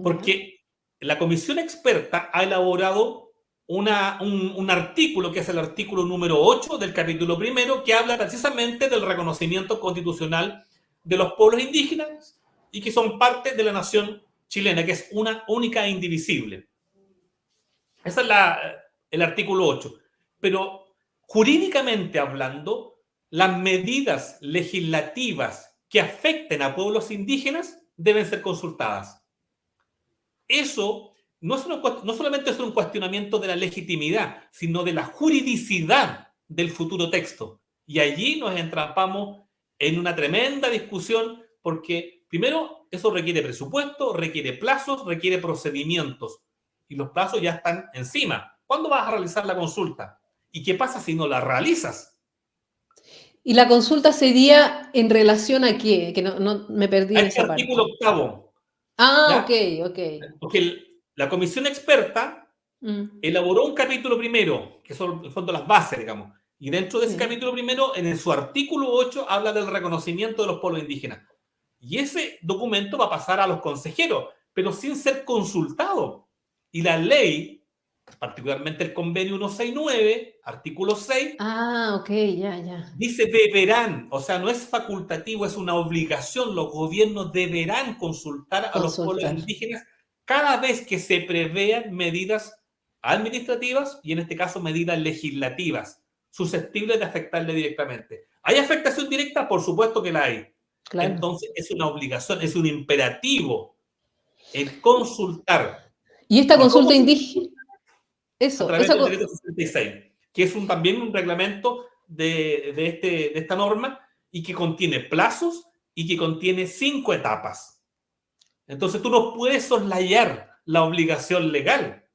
Porque la comisión experta ha elaborado un artículo, que es el artículo número 8 del capítulo 1, que habla precisamente del reconocimiento constitucional de los pueblos indígenas y que son parte de la nación chilena, que es una única e indivisible. Ese es el artículo 8. Pero jurídicamente hablando, las medidas legislativas que afecten a pueblos indígenas deben ser consultadas. Eso no solamente es un cuestionamiento de la legitimidad, sino de la juridicidad del futuro texto. Y allí nos entrampamos en una tremenda discusión porque, primero, eso requiere presupuesto, requiere plazos, requiere procedimientos. Y los plazos ya están encima. ¿Cuándo vas a realizar la consulta? ¿Y qué pasa si no la realizas? ¿Y la consulta sería en relación a qué? Que no me perdí en esa parte. Artículo 8. Ah, ¿ya? ok. Porque la comisión experta elaboró un capítulo 1, que son en el fondo las bases, digamos. Y dentro de ese capítulo 1, en su artículo 8, habla del reconocimiento de los pueblos indígenas. Y ese documento va a pasar a los consejeros, pero sin ser consultado. Y la ley, particularmente el convenio 169, artículo 6, ya. Dice deberán, o sea, no es facultativo, es una obligación. Los gobiernos deberán consultar a los pueblos indígenas cada vez que se prevean medidas administrativas y en este caso medidas legislativas. susceptibles de afectarle directamente. ¿Hay afectación directa? Por supuesto que la hay. Claro. Entonces es una obligación, es un imperativo el consultar. Y esta ¿Y consulta cómo? indígena, A eso, través del decreto 66, que es también un reglamento de esta norma y que contiene plazos y que contiene 5 etapas. Entonces tú no puedes soslayar la obligación legal,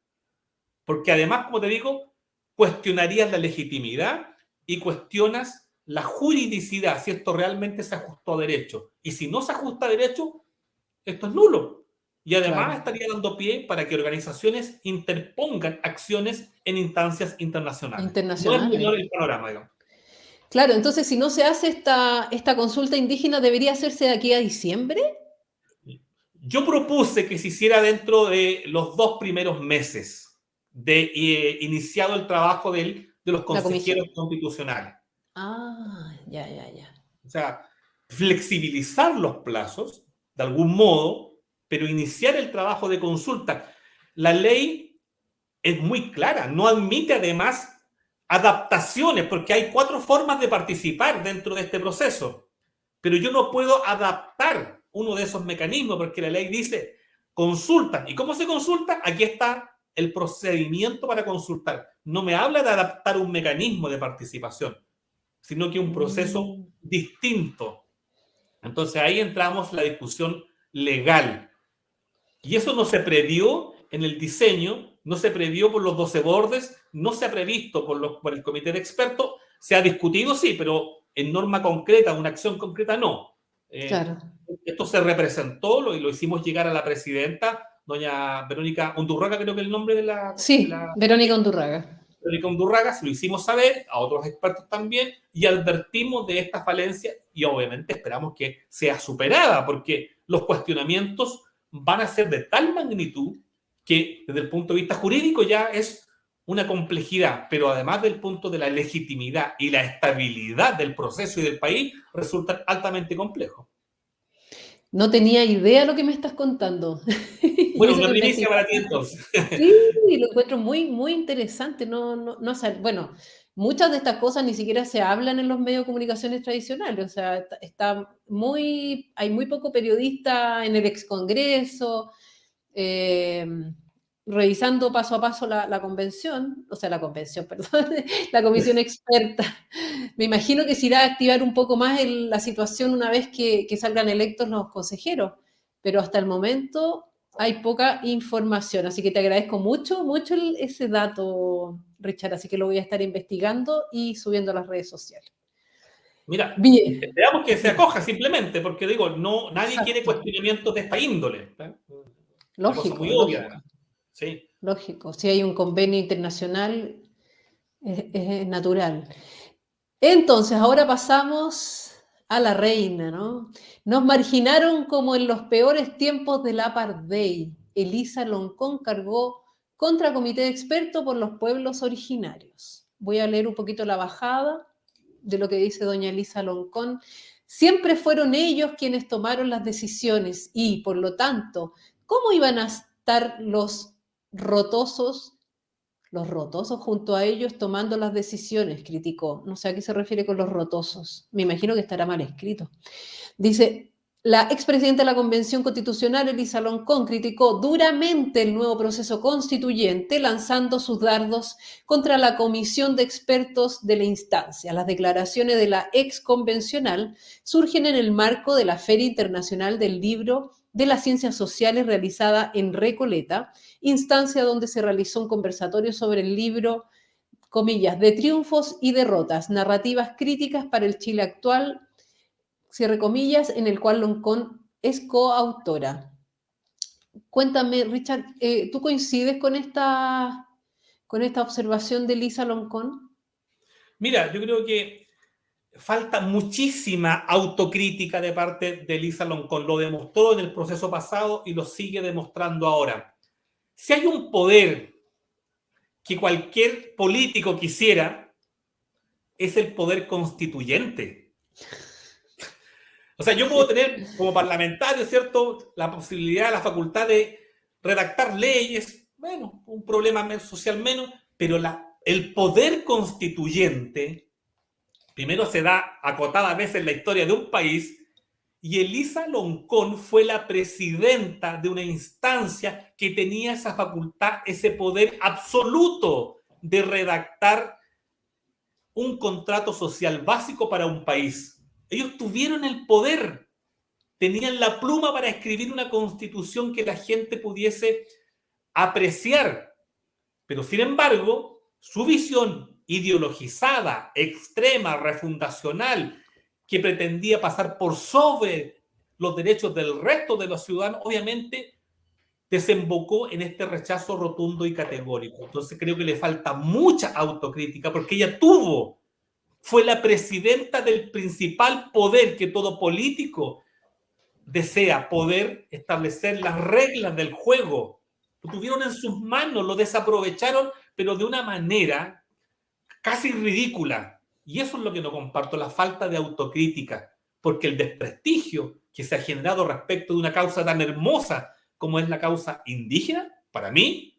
porque además, como te digo, cuestionarías la legitimidad y cuestionas la juridicidad, si esto realmente se ajustó a derecho. Y si no se ajusta a derecho, esto es nulo. Y además Claro. estaría dando pie para que organizaciones interpongan acciones en instancias internacionales. No es Internacionales. menor el panorama, digamos. Claro, entonces si no se hace esta consulta indígena, ¿debería hacerse de aquí a diciembre? Yo propuse que se hiciera dentro de los 2 primeros meses de iniciado el trabajo de los La comisión. consejeros constitucionales. Ah, ya. O sea, flexibilizar los plazos de algún modo, pero iniciar el trabajo de consulta. La ley es muy clara, no admite además adaptaciones, porque hay 4 formas de participar dentro de este proceso, pero yo no puedo adaptar uno de esos mecanismos porque la ley dice consultan. ¿Y cómo se consulta? Aquí está el procedimiento para consultar. No me habla de adaptar un mecanismo de participación, sino que un proceso distinto. Entonces ahí entramos en la discusión legal. Y eso no se previó en el diseño, no se previó por los 12 bordes, no se ha previsto por el comité de expertos. Se ha discutido, sí, pero en norma concreta, una acción concreta, no. Claro. Esto se representó y lo hicimos llegar a la presidenta, doña Verónica Undurraga, creo que es el nombre de la Sí, Verónica Undurraga. Verónica Undurraga, se lo hicimos saber, a otros expertos también, y advertimos de esta falencia y obviamente esperamos que sea superada, porque los cuestionamientos van a ser de tal magnitud que desde el punto de vista jurídico ya es una complejidad, pero además del punto de la legitimidad y la estabilidad del proceso y del país, resulta altamente complejo. No tenía idea lo que me estás contando. Y Bueno, eso una que primicia para investigaste. ti entonces. Sí, lo encuentro muy interesante. Bueno, muchas de estas cosas ni siquiera se hablan en los medios de comunicaciones tradicionales. O sea, hay muy poco periodista en el excongreso, eh, revisando paso a paso la convención, perdón, la comisión experta. Me imagino que se irá a activar un poco más la situación una vez que salgan electos los consejeros, pero hasta el momento hay poca información, así que te agradezco mucho ese dato, Richard, así que lo voy a estar investigando y subiendo a las redes sociales. Mira, Bien, esperamos que se acoja simplemente, porque digo, no, nadie quiere exacto. cuestionamientos de esta índole. Una cosa muy obvia, además. Sí. Lógico. Si hay un convenio internacional, es natural. Entonces, ahora pasamos a la reina, ¿no? Nos marginaron como en los peores tiempos del apartheid. Elisa Loncón cargó contra comité de expertos por los pueblos originarios. Voy a leer un poquito la bajada de lo que dice doña Elisa Loncón. Siempre fueron ellos quienes tomaron las decisiones y, por lo tanto, ¿cómo iban a estar los rotosos junto a ellos tomando las decisiones? Criticó. No sé a qué se refiere con los rotosos. Me imagino que estará mal escrito. Dice, la expresidenta de la Convención Constitucional, Elisa Loncón, criticó duramente el nuevo proceso constituyente, lanzando sus dardos contra la comisión de expertos de la instancia. Las declaraciones de la ex convencional surgen en el marco de la Feria Internacional del Libro de las Ciencias Sociales realizada en Recoleta, instancia donde se realizó un conversatorio sobre el libro, comillas, de triunfos y derrotas, narrativas críticas para el Chile actual, cierre comillas, en el cual Loncón es coautora. Cuéntame, Richard, ¿tú coincides con esta observación de Elisa Loncón? Mira, yo creo que falta muchísima autocrítica de parte de Elisa Loncón. Lo demostró en el proceso pasado y lo sigue demostrando ahora. Si hay un poder que cualquier político quisiera, es el poder constituyente. O sea, yo puedo tener como parlamentario, ¿cierto?, la posibilidad, la facultad de redactar leyes, bueno, un problema social menos, pero el poder constituyente, primero se da acotada vez en la historia de un país, y Elisa Loncón fue la presidenta de una instancia que tenía esa facultad, ese poder absoluto de redactar un contrato social básico para un país. Ellos tuvieron el poder, tenían la pluma para escribir una constitución que la gente pudiese apreciar, pero sin embargo, su visión ideologizada, extrema, refundacional, que pretendía pasar por sobre los derechos del resto de los ciudadanos, obviamente desembocó en este rechazo rotundo y categórico. Entonces creo que le falta mucha autocrítica porque ella fue la presidenta del principal poder que todo político desea, poder establecer las reglas del juego. Lo tuvieron en sus manos, lo desaprovecharon, pero de una manera casi ridícula. Y eso es lo que no comparto, la falta de autocrítica, porque el desprestigio que se ha generado respecto de una causa tan hermosa como es la causa indígena, para mí,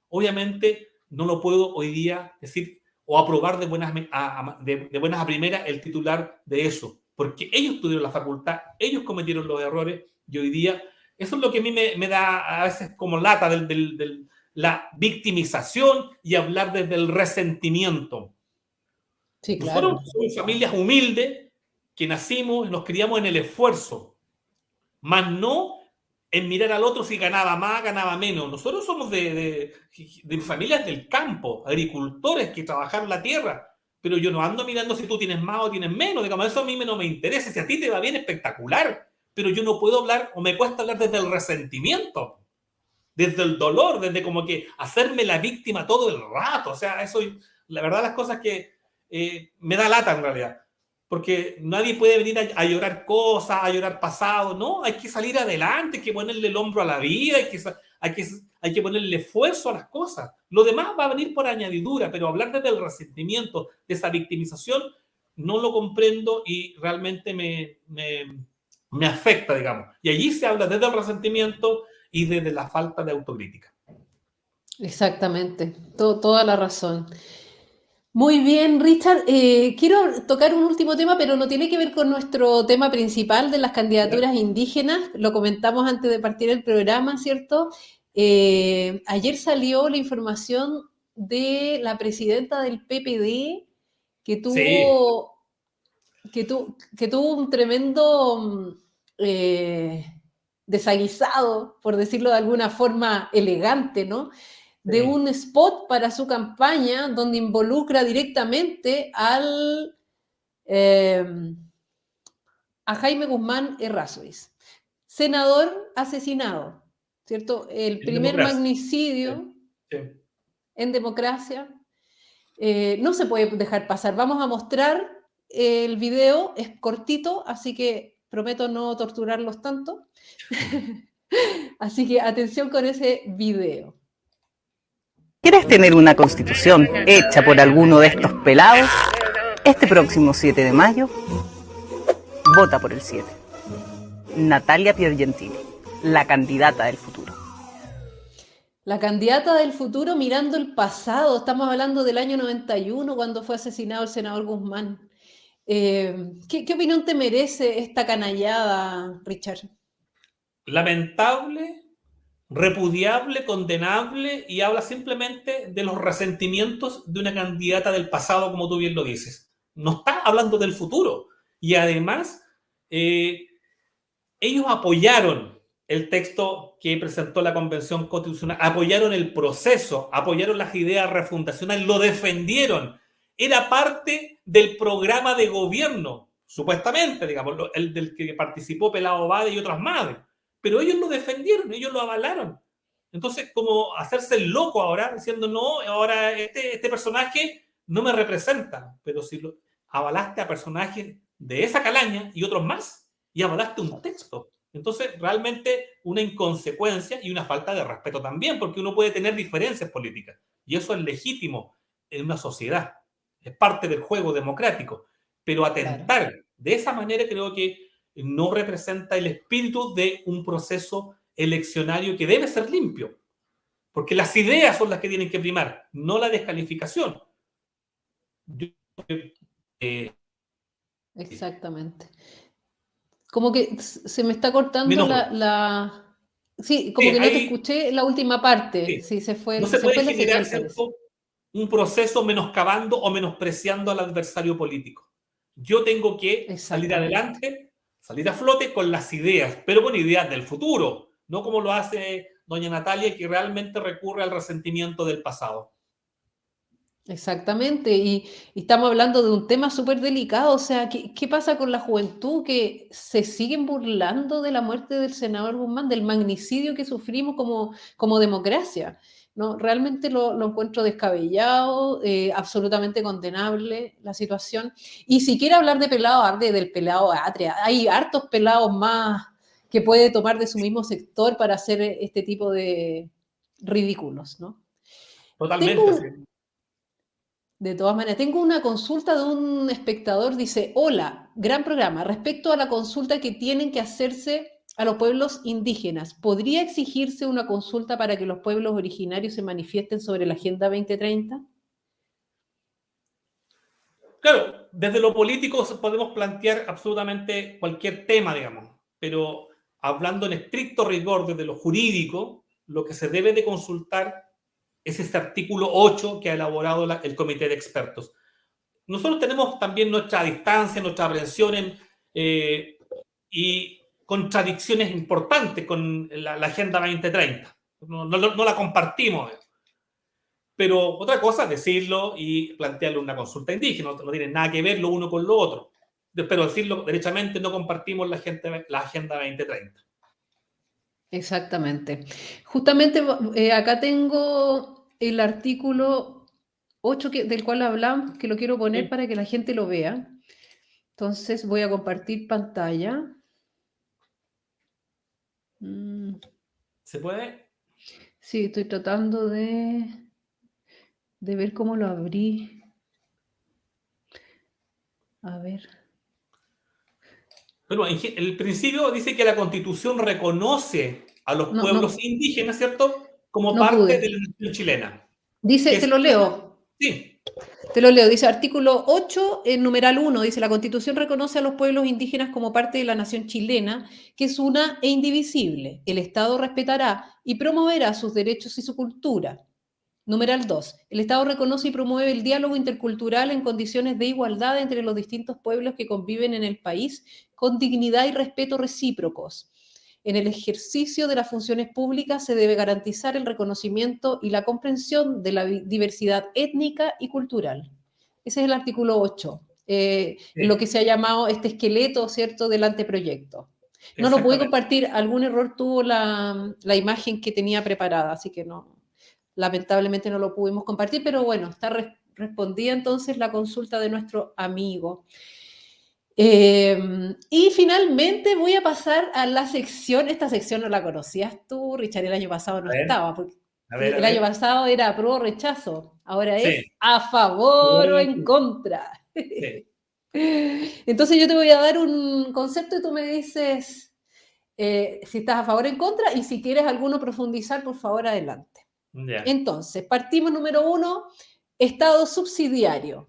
obviamente no lo puedo hoy día decir o aprobar de buenas a primeras el titular de eso, porque ellos tuvieron la facultad, ellos cometieron los errores, y hoy día, eso es lo que a mí me da a veces como lata de la victimización y hablar desde el resentimiento. Sí, claro. Nosotros somos familias humildes que nacimos, nos criamos en el esfuerzo, más no en mirar al otro si ganaba más, ganaba menos. Nosotros somos de familias del campo, agricultores que trabajaron la tierra, pero yo no ando mirando si tú tienes más o tienes menos, digamos, eso a mí no me interesa. Si a ti te va bien, espectacular, pero yo no puedo hablar, o me cuesta hablar desde el resentimiento, desde el dolor, desde como que hacerme la víctima todo el rato. O sea, eso, la verdad, las cosas que me da lata en realidad, porque nadie puede venir a llorar cosas, a llorar pasado, no, hay que salir adelante, hay que ponerle el hombro a la vida, hay que ponerle esfuerzo a las cosas. Lo demás va a venir por añadidura, pero hablar desde el resentimiento, de esa victimización, no lo comprendo y realmente me afecta, digamos. Y allí se habla desde el resentimiento y desde la falta de autocrítica. Exactamente, toda la razón. Muy bien, Richard. Quiero tocar un último tema, pero no tiene que ver con nuestro tema principal de las candidaturas indígenas. Lo comentamos antes de partir el programa, ¿cierto? Ayer salió la información de la presidenta del PPD que tuvo, que tuvo un tremendo desaguisado, por decirlo de alguna forma elegante, ¿no? De un spot para su campaña donde involucra directamente a Jaime Guzmán Errázuriz, senador asesinado, ¿cierto? El primer magnicidio en democracia. No se puede dejar pasar. Vamos a mostrar el video, es cortito, así que prometo no torturarlos tanto. Así que atención con ese video. ¿Quieres tener una constitución hecha por alguno de estos pelados? Este próximo 7 de mayo, vota por el 7. Natalia Piergentili, la candidata del futuro. La candidata del futuro mirando el pasado. Estamos hablando del año 91, cuando fue asesinado el senador Guzmán. ¿Qué opinión te merece esta canallada, Richard? Lamentable, repudiable, condenable, y habla simplemente de los resentimientos de una candidata del pasado, como tú bien lo dices. No está hablando del futuro. Y además, ellos apoyaron el texto que presentó la Convención Constitucional, apoyaron el proceso, apoyaron las ideas refundacionales, lo defendieron. Era parte del programa de gobierno, supuestamente, digamos, el del que participó Pelao Bade y otras más. Pero ellos lo defendieron, ellos lo avalaron. Entonces, como hacerse el loco ahora, diciendo, no, ahora este personaje no me representa, pero si avalaste a personajes de esa calaña y otros más, y avalaste un texto. Entonces, realmente una inconsecuencia y una falta de respeto también, porque uno puede tener diferencias políticas, y eso es legítimo en una sociedad, es parte del juego democrático, pero atentar de esa manera creo que no representa el espíritu de un proceso eleccionario que debe ser limpio, porque las ideas son las que tienen que primar, no la descalificación. Yo, eh, Exactamente. Como que se me está cortando menos, Sí, como sí, que no te hay, escuché la última parte. sí. Sí, se No fue, se se puede fue la generar, señal, parece. ¿cierto?, un proceso menoscabando o menospreciando al adversario político. Yo tengo que salir Exactamente. adelante, salir a flote con las ideas, pero con ideas del futuro, no como lo hace doña Natalia, que realmente recurre al resentimiento del pasado. Exactamente, y estamos hablando de un tema súper delicado, o sea, ¿qué pasa con la juventud que se siguen burlando de la muerte del senador Guzmán, del magnicidio que sufrimos como democracia? ¿No? Realmente lo encuentro descabellado, absolutamente condenable la situación. Y si quiere hablar de pelado, hable del pelado Atria. Hay hartos pelados más que puede tomar de su mismo sector para hacer este tipo de ridículos, ¿no? Tengo Totalmente, sí. De todas maneras, tengo una consulta de un espectador, dice, hola, gran programa, respecto a la consulta que tienen que hacerse a los pueblos indígenas, ¿podría exigirse una consulta para que los pueblos originarios se manifiesten sobre la Agenda 2030? Claro, desde lo político podemos plantear absolutamente cualquier tema, digamos, pero hablando en estricto rigor desde lo jurídico, lo que se debe de consultar es este artículo 8 que ha elaborado el comité de expertos. Nosotros tenemos también nuestra distancia, nuestra aprensión y contradicciones importantes con la Agenda 2030. No la compartimos. Pero otra cosa es decirlo y plantearlo en una consulta indígena, no tiene nada que ver lo uno con lo otro. Pero decirlo derechamente, no compartimos la Agenda 2030. Exactamente. Justamente acá tengo el artículo 8 del cual hablamos, que lo quiero poner Sí. para que la gente lo vea. Entonces voy a compartir pantalla. ¿Se puede? Sí, estoy tratando de ver cómo lo abrí. A ver. Bueno, el principio dice que la Constitución reconoce a los No, pueblos no, indígenas, ¿cierto?, como no parte pude. de la nación chilena. Dice, Que te es lo leo. sí, Te lo leo. Dice artículo 8, en numeral 1, dice la Constitución reconoce a los pueblos indígenas como parte de la nación chilena, que es una e indivisible. El Estado respetará y promoverá sus derechos y su cultura. Numeral 2. El Estado reconoce y promueve el diálogo intercultural en condiciones de igualdad entre los distintos pueblos que conviven en el país, con dignidad y respeto recíprocos. En el ejercicio de las funciones públicas se debe garantizar el reconocimiento y la comprensión de la diversidad étnica y cultural. Ese es el artículo 8, en lo sí, que se ha llamado este esqueleto, ¿cierto?, del anteproyecto. No lo pude exactamente. compartir, algún error tuvo la imagen que tenía preparada, así que no, lamentablemente no lo pudimos compartir, pero bueno, está respondida entonces la consulta de nuestro amigo. Y finalmente voy a pasar a la sección, esta sección no la conocías tú, Richard, el año pasado no A ver, estaba, porque a sí, ver, a el año ver. pasado era apruebo o rechazo, ahora Sí, es a favor o en contra. sí, Entonces yo te voy a dar un concepto y tú me dices si estás a favor o en contra y si quieres alguno profundizar, por favor, adelante. ya. Entonces, partimos número 1, Estado subsidiario.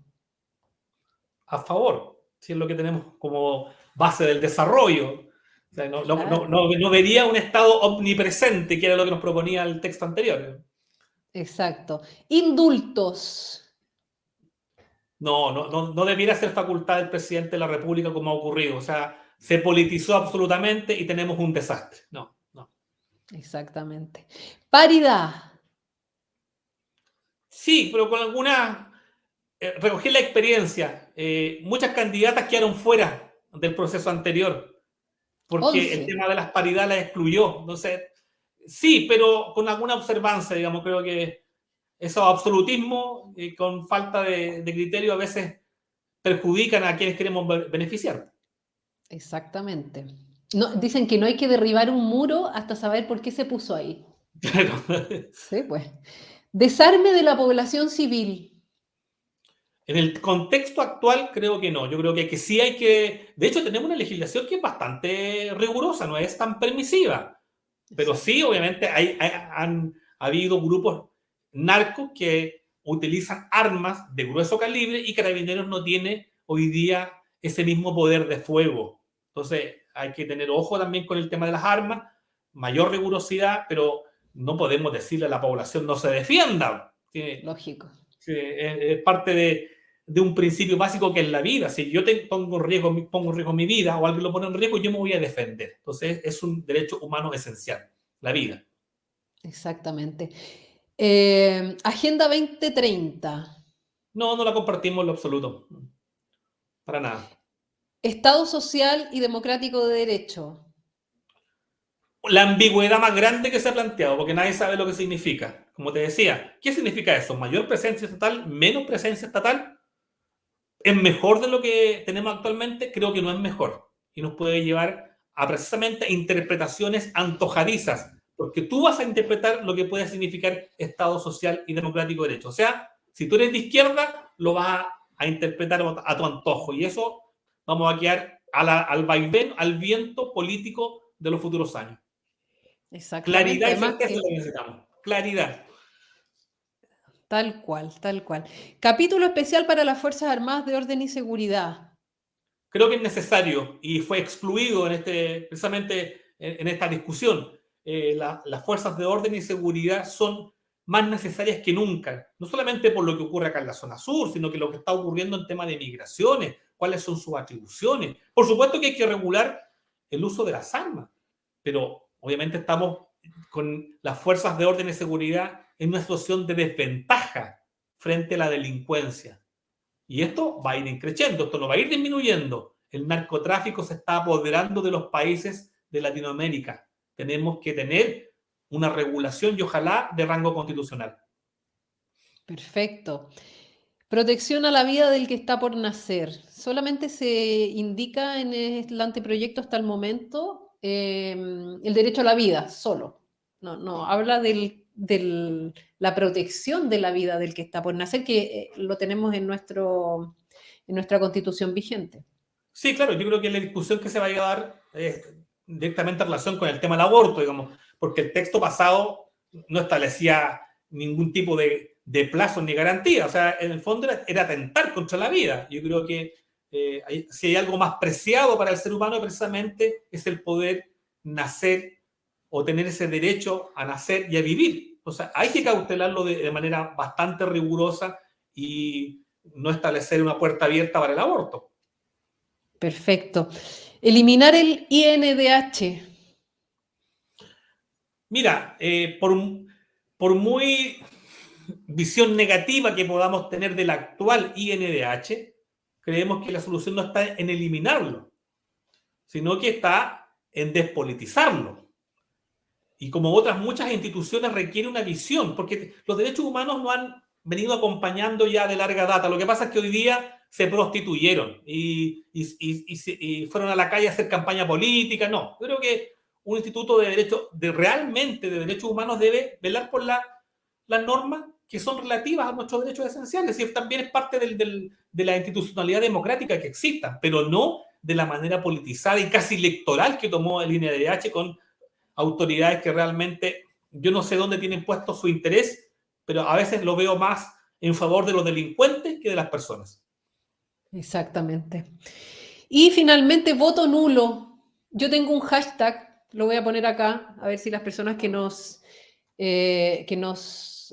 A favor, si es lo que tenemos como base del desarrollo. O sea, Claro, no vería un Estado omnipresente, que era lo que nos proponía el texto anterior. exacto. Indultos. No debiera ser facultad del presidente de la República como ha ocurrido. O sea, se politizó absolutamente y tenemos un desastre. No. Exactamente. Paridad. Sí, pero con alguna... recogí la experiencia. Muchas candidatas quedaron fuera del proceso anterior porque el 11. tema de las paridades las excluyó. Entonces, sí, pero con alguna observancia, digamos, creo que esos absolutismos con falta de criterio a veces perjudican a quienes queremos beneficiar. Exactamente. No, dicen que no hay que derribar un muro hasta saber por qué se puso ahí. Claro. Sí, pues. Desarme de la población civil. En el contexto actual creo que no. Yo creo que sí hay que... De hecho, tenemos una legislación que es bastante rigurosa, no es tan permisiva. Pero Exacto. sí, obviamente, han habido grupos narcos que utilizan armas de grueso calibre y Carabineros no tiene hoy día ese mismo poder de fuego. Entonces hay que tener ojo también con el tema de las armas, mayor rigurosidad, pero no podemos decirle a la población no se defienda. Lógico. Es parte de un principio básico que es la vida. Si yo pongo en riesgo mi vida o alguien lo pone en riesgo, yo me voy a defender. Entonces es un derecho humano esencial, la vida. Exactamente. Agenda 2030. No la compartimos en lo absoluto. Para nada. Estado social y democrático de derecho. La ambigüedad más grande que se ha planteado, porque nadie sabe lo que significa. Como te decía, ¿qué significa eso? ¿Mayor presencia estatal? ¿Menos presencia estatal? ¿Es mejor de lo que tenemos actualmente? Creo que no es mejor. Y nos puede llevar a precisamente interpretaciones antojadizas, porque tú vas a interpretar lo que puede significar Estado social y democrático de derecho. O sea, si tú eres de izquierda, lo vas a interpretar a tu antojo. Y eso vamos a quedar al vaivén, al viento político de los futuros años. Exactamente. Claridad y certeza lo que necesitamos. Claridad. Tal cual, tal cual. Capítulo especial para las Fuerzas Armadas de Orden y Seguridad. Creo que es necesario y fue excluido precisamente en esta discusión. Las fuerzas de orden y seguridad son más necesarias que nunca, no solamente por lo que ocurre acá en la zona sur, sino que lo que está ocurriendo en tema de migraciones, cuáles son sus atribuciones. Por supuesto que hay que regular el uso de las armas, pero obviamente estamos con las fuerzas de orden y seguridad en una situación de desventaja frente a la delincuencia. Y esto va a ir creciendo, esto no va a ir disminuyendo. El narcotráfico se está apoderando de los países de Latinoamérica. Tenemos que tener una regulación y ojalá de rango constitucional. Perfecto. Protección a la vida del que está por nacer. Solamente se indica en el anteproyecto hasta el momento el derecho a la vida, solo. No habla de la protección de la vida del que está por nacer, que lo tenemos en nuestra Constitución vigente. Sí, claro, yo creo que la discusión que se va a dar directamente en relación con el tema del aborto, digamos, porque el texto pasado no establecía ningún tipo de plazo ni garantía, o sea, en el fondo era atentar contra la vida. Yo creo que si hay algo más preciado para el ser humano, precisamente es el poder nacer o tener ese derecho a nacer y a vivir. O sea, hay que cautelarlo de manera bastante rigurosa y no establecer una puerta abierta para el aborto. Perfecto. Eliminar el INDH. Mira, por muy visión negativa que podamos tener del actual INDH, creemos que la solución no está en eliminarlo, sino que está en despolitizarlo. Y como otras muchas instituciones requiere una visión, porque los derechos humanos no han venido acompañando ya de larga data. Lo que pasa es que hoy día se prostituyeron y fueron a la calle a hacer campaña política. No, yo creo que un instituto realmente de derechos humanos debe velar por las normas que son relativas a nuestros derechos esenciales. Y también es parte de la institucionalidad democrática que exista, pero no de la manera politizada y casi electoral que tomó el INDH con autoridades que realmente yo no sé dónde tienen puesto su interés, pero a veces lo veo más en favor de los delincuentes que de las personas. Exactamente. Y finalmente, voto nulo. Yo tengo un hashtag, lo voy a poner acá, a ver si las personas que nos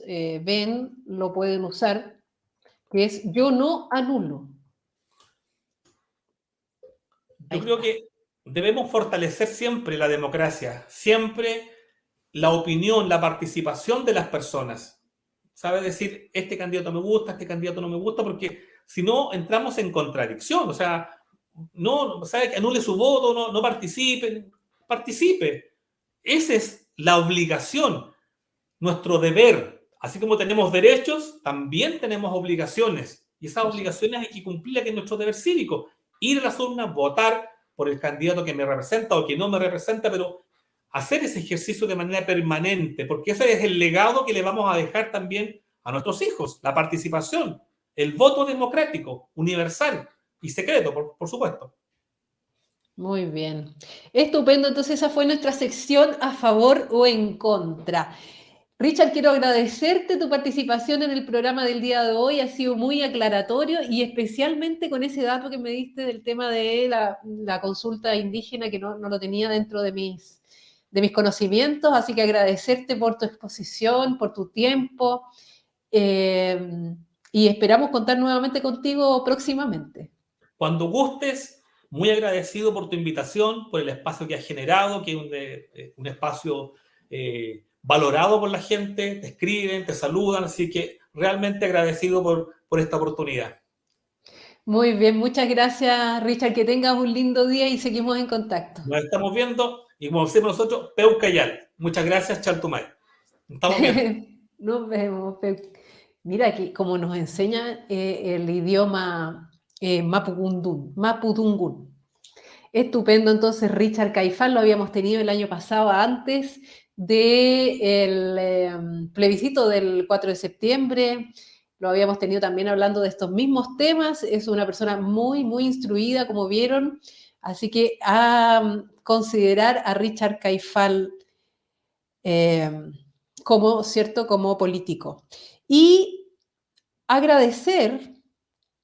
ven lo pueden usar, que es yo no anulo. Yo creo que debemos fortalecer siempre la democracia, siempre la opinión, la participación de las personas. ¿Sabe decir, este candidato me gusta, este candidato no me gusta? Porque si no, entramos en contradicción. O sea, no, ¿sabe? Que anule su voto, no participe. Esa es la obligación, nuestro deber. Así como tenemos derechos, también tenemos obligaciones. Y esas obligaciones hay que cumplirlas, que es nuestro deber cívico. Ir a las urnas, votar por el candidato que me representa o que no me representa, pero hacer ese ejercicio de manera permanente, porque ese es el legado que le vamos a dejar también a nuestros hijos, la participación, el voto democrático, universal y secreto, por supuesto. Muy bien. Estupendo. Entonces esa fue nuestra sección a favor o en contra. Richard, quiero agradecerte tu participación en el programa del día de hoy, ha sido muy aclaratorio y especialmente con ese dato que me diste del tema de la consulta indígena, que no lo tenía dentro de mis conocimientos, así que agradecerte por tu exposición, por tu tiempo, y esperamos contar nuevamente contigo próximamente. Cuando gustes, muy agradecido por tu invitación, por el espacio que has generado, que es un espacio valorado por la gente, te escriben, te saludan, así que realmente agradecido por esta oportunidad. Muy bien, muchas gracias, Richard, que tengas un lindo día y seguimos en contacto. Nos estamos viendo y como decimos nosotros, Peucayal. Muchas gracias, Chaltumay. Nos estamos viendo. Nos vemos. Mira aquí, como nos enseña el idioma Mapudungun. Estupendo, entonces Richard Caifán lo habíamos tenido el año pasado antes del plebiscito del 4 de septiembre, lo habíamos tenido también hablando de estos mismos temas, es una persona muy, muy instruida, como vieron, así que a considerar a Richard Caifán como político. Y agradecer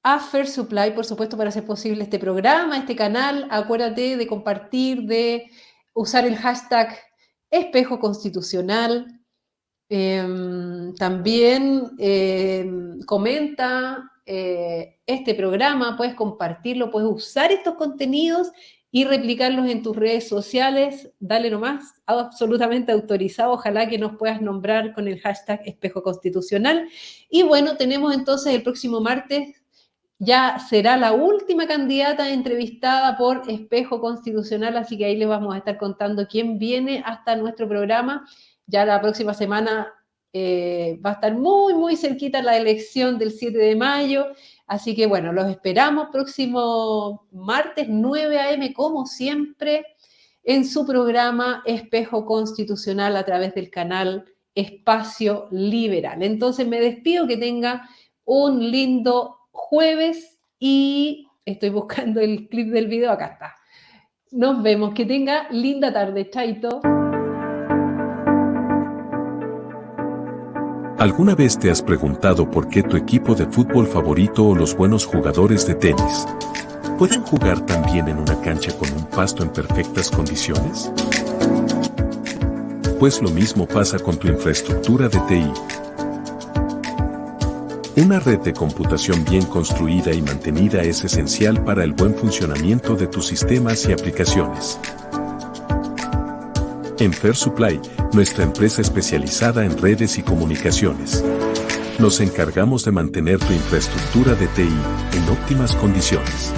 a Fair Supply, por supuesto, para hacer posible este programa, este canal. Acuérdate de compartir, de usar el hashtag Espejo Constitucional. También comenta este programa, puedes compartirlo, puedes usar estos contenidos y replicarlos en tus redes sociales. Dale nomás, absolutamente autorizado. Ojalá que nos puedas nombrar con el hashtag Espejo Constitucional. Y bueno, tenemos entonces el próximo martes, ya será la última candidata entrevistada por Espejo Constitucional, así que ahí les vamos a estar contando quién viene hasta nuestro programa. Ya la próxima semana va a estar muy, muy cerquita la elección del 7 de mayo, así que bueno, los esperamos próximo martes 9 a.m. como siempre en su programa Espejo Constitucional a través del canal Espacio Liberal. Entonces me despido, que tenga un lindo jueves y estoy buscando el clip del video, acá está. Nos vemos, que tenga linda tarde, chaito. ¿Alguna vez te has preguntado por qué tu equipo de fútbol favorito o los buenos jugadores de tenis pueden jugar también en una cancha con un pasto en perfectas condiciones? Pues lo mismo pasa con tu infraestructura de TI. Una red de computación bien construida y mantenida es esencial para el buen funcionamiento de tus sistemas y aplicaciones. En Fair Supply, nuestra empresa especializada en redes y comunicaciones, nos encargamos de mantener tu infraestructura de TI en óptimas condiciones.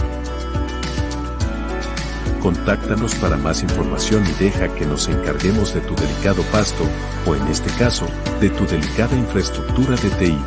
Contáctanos para más información y deja que nos encarguemos de tu delicado pasto, o en este caso, de tu delicada infraestructura de TI.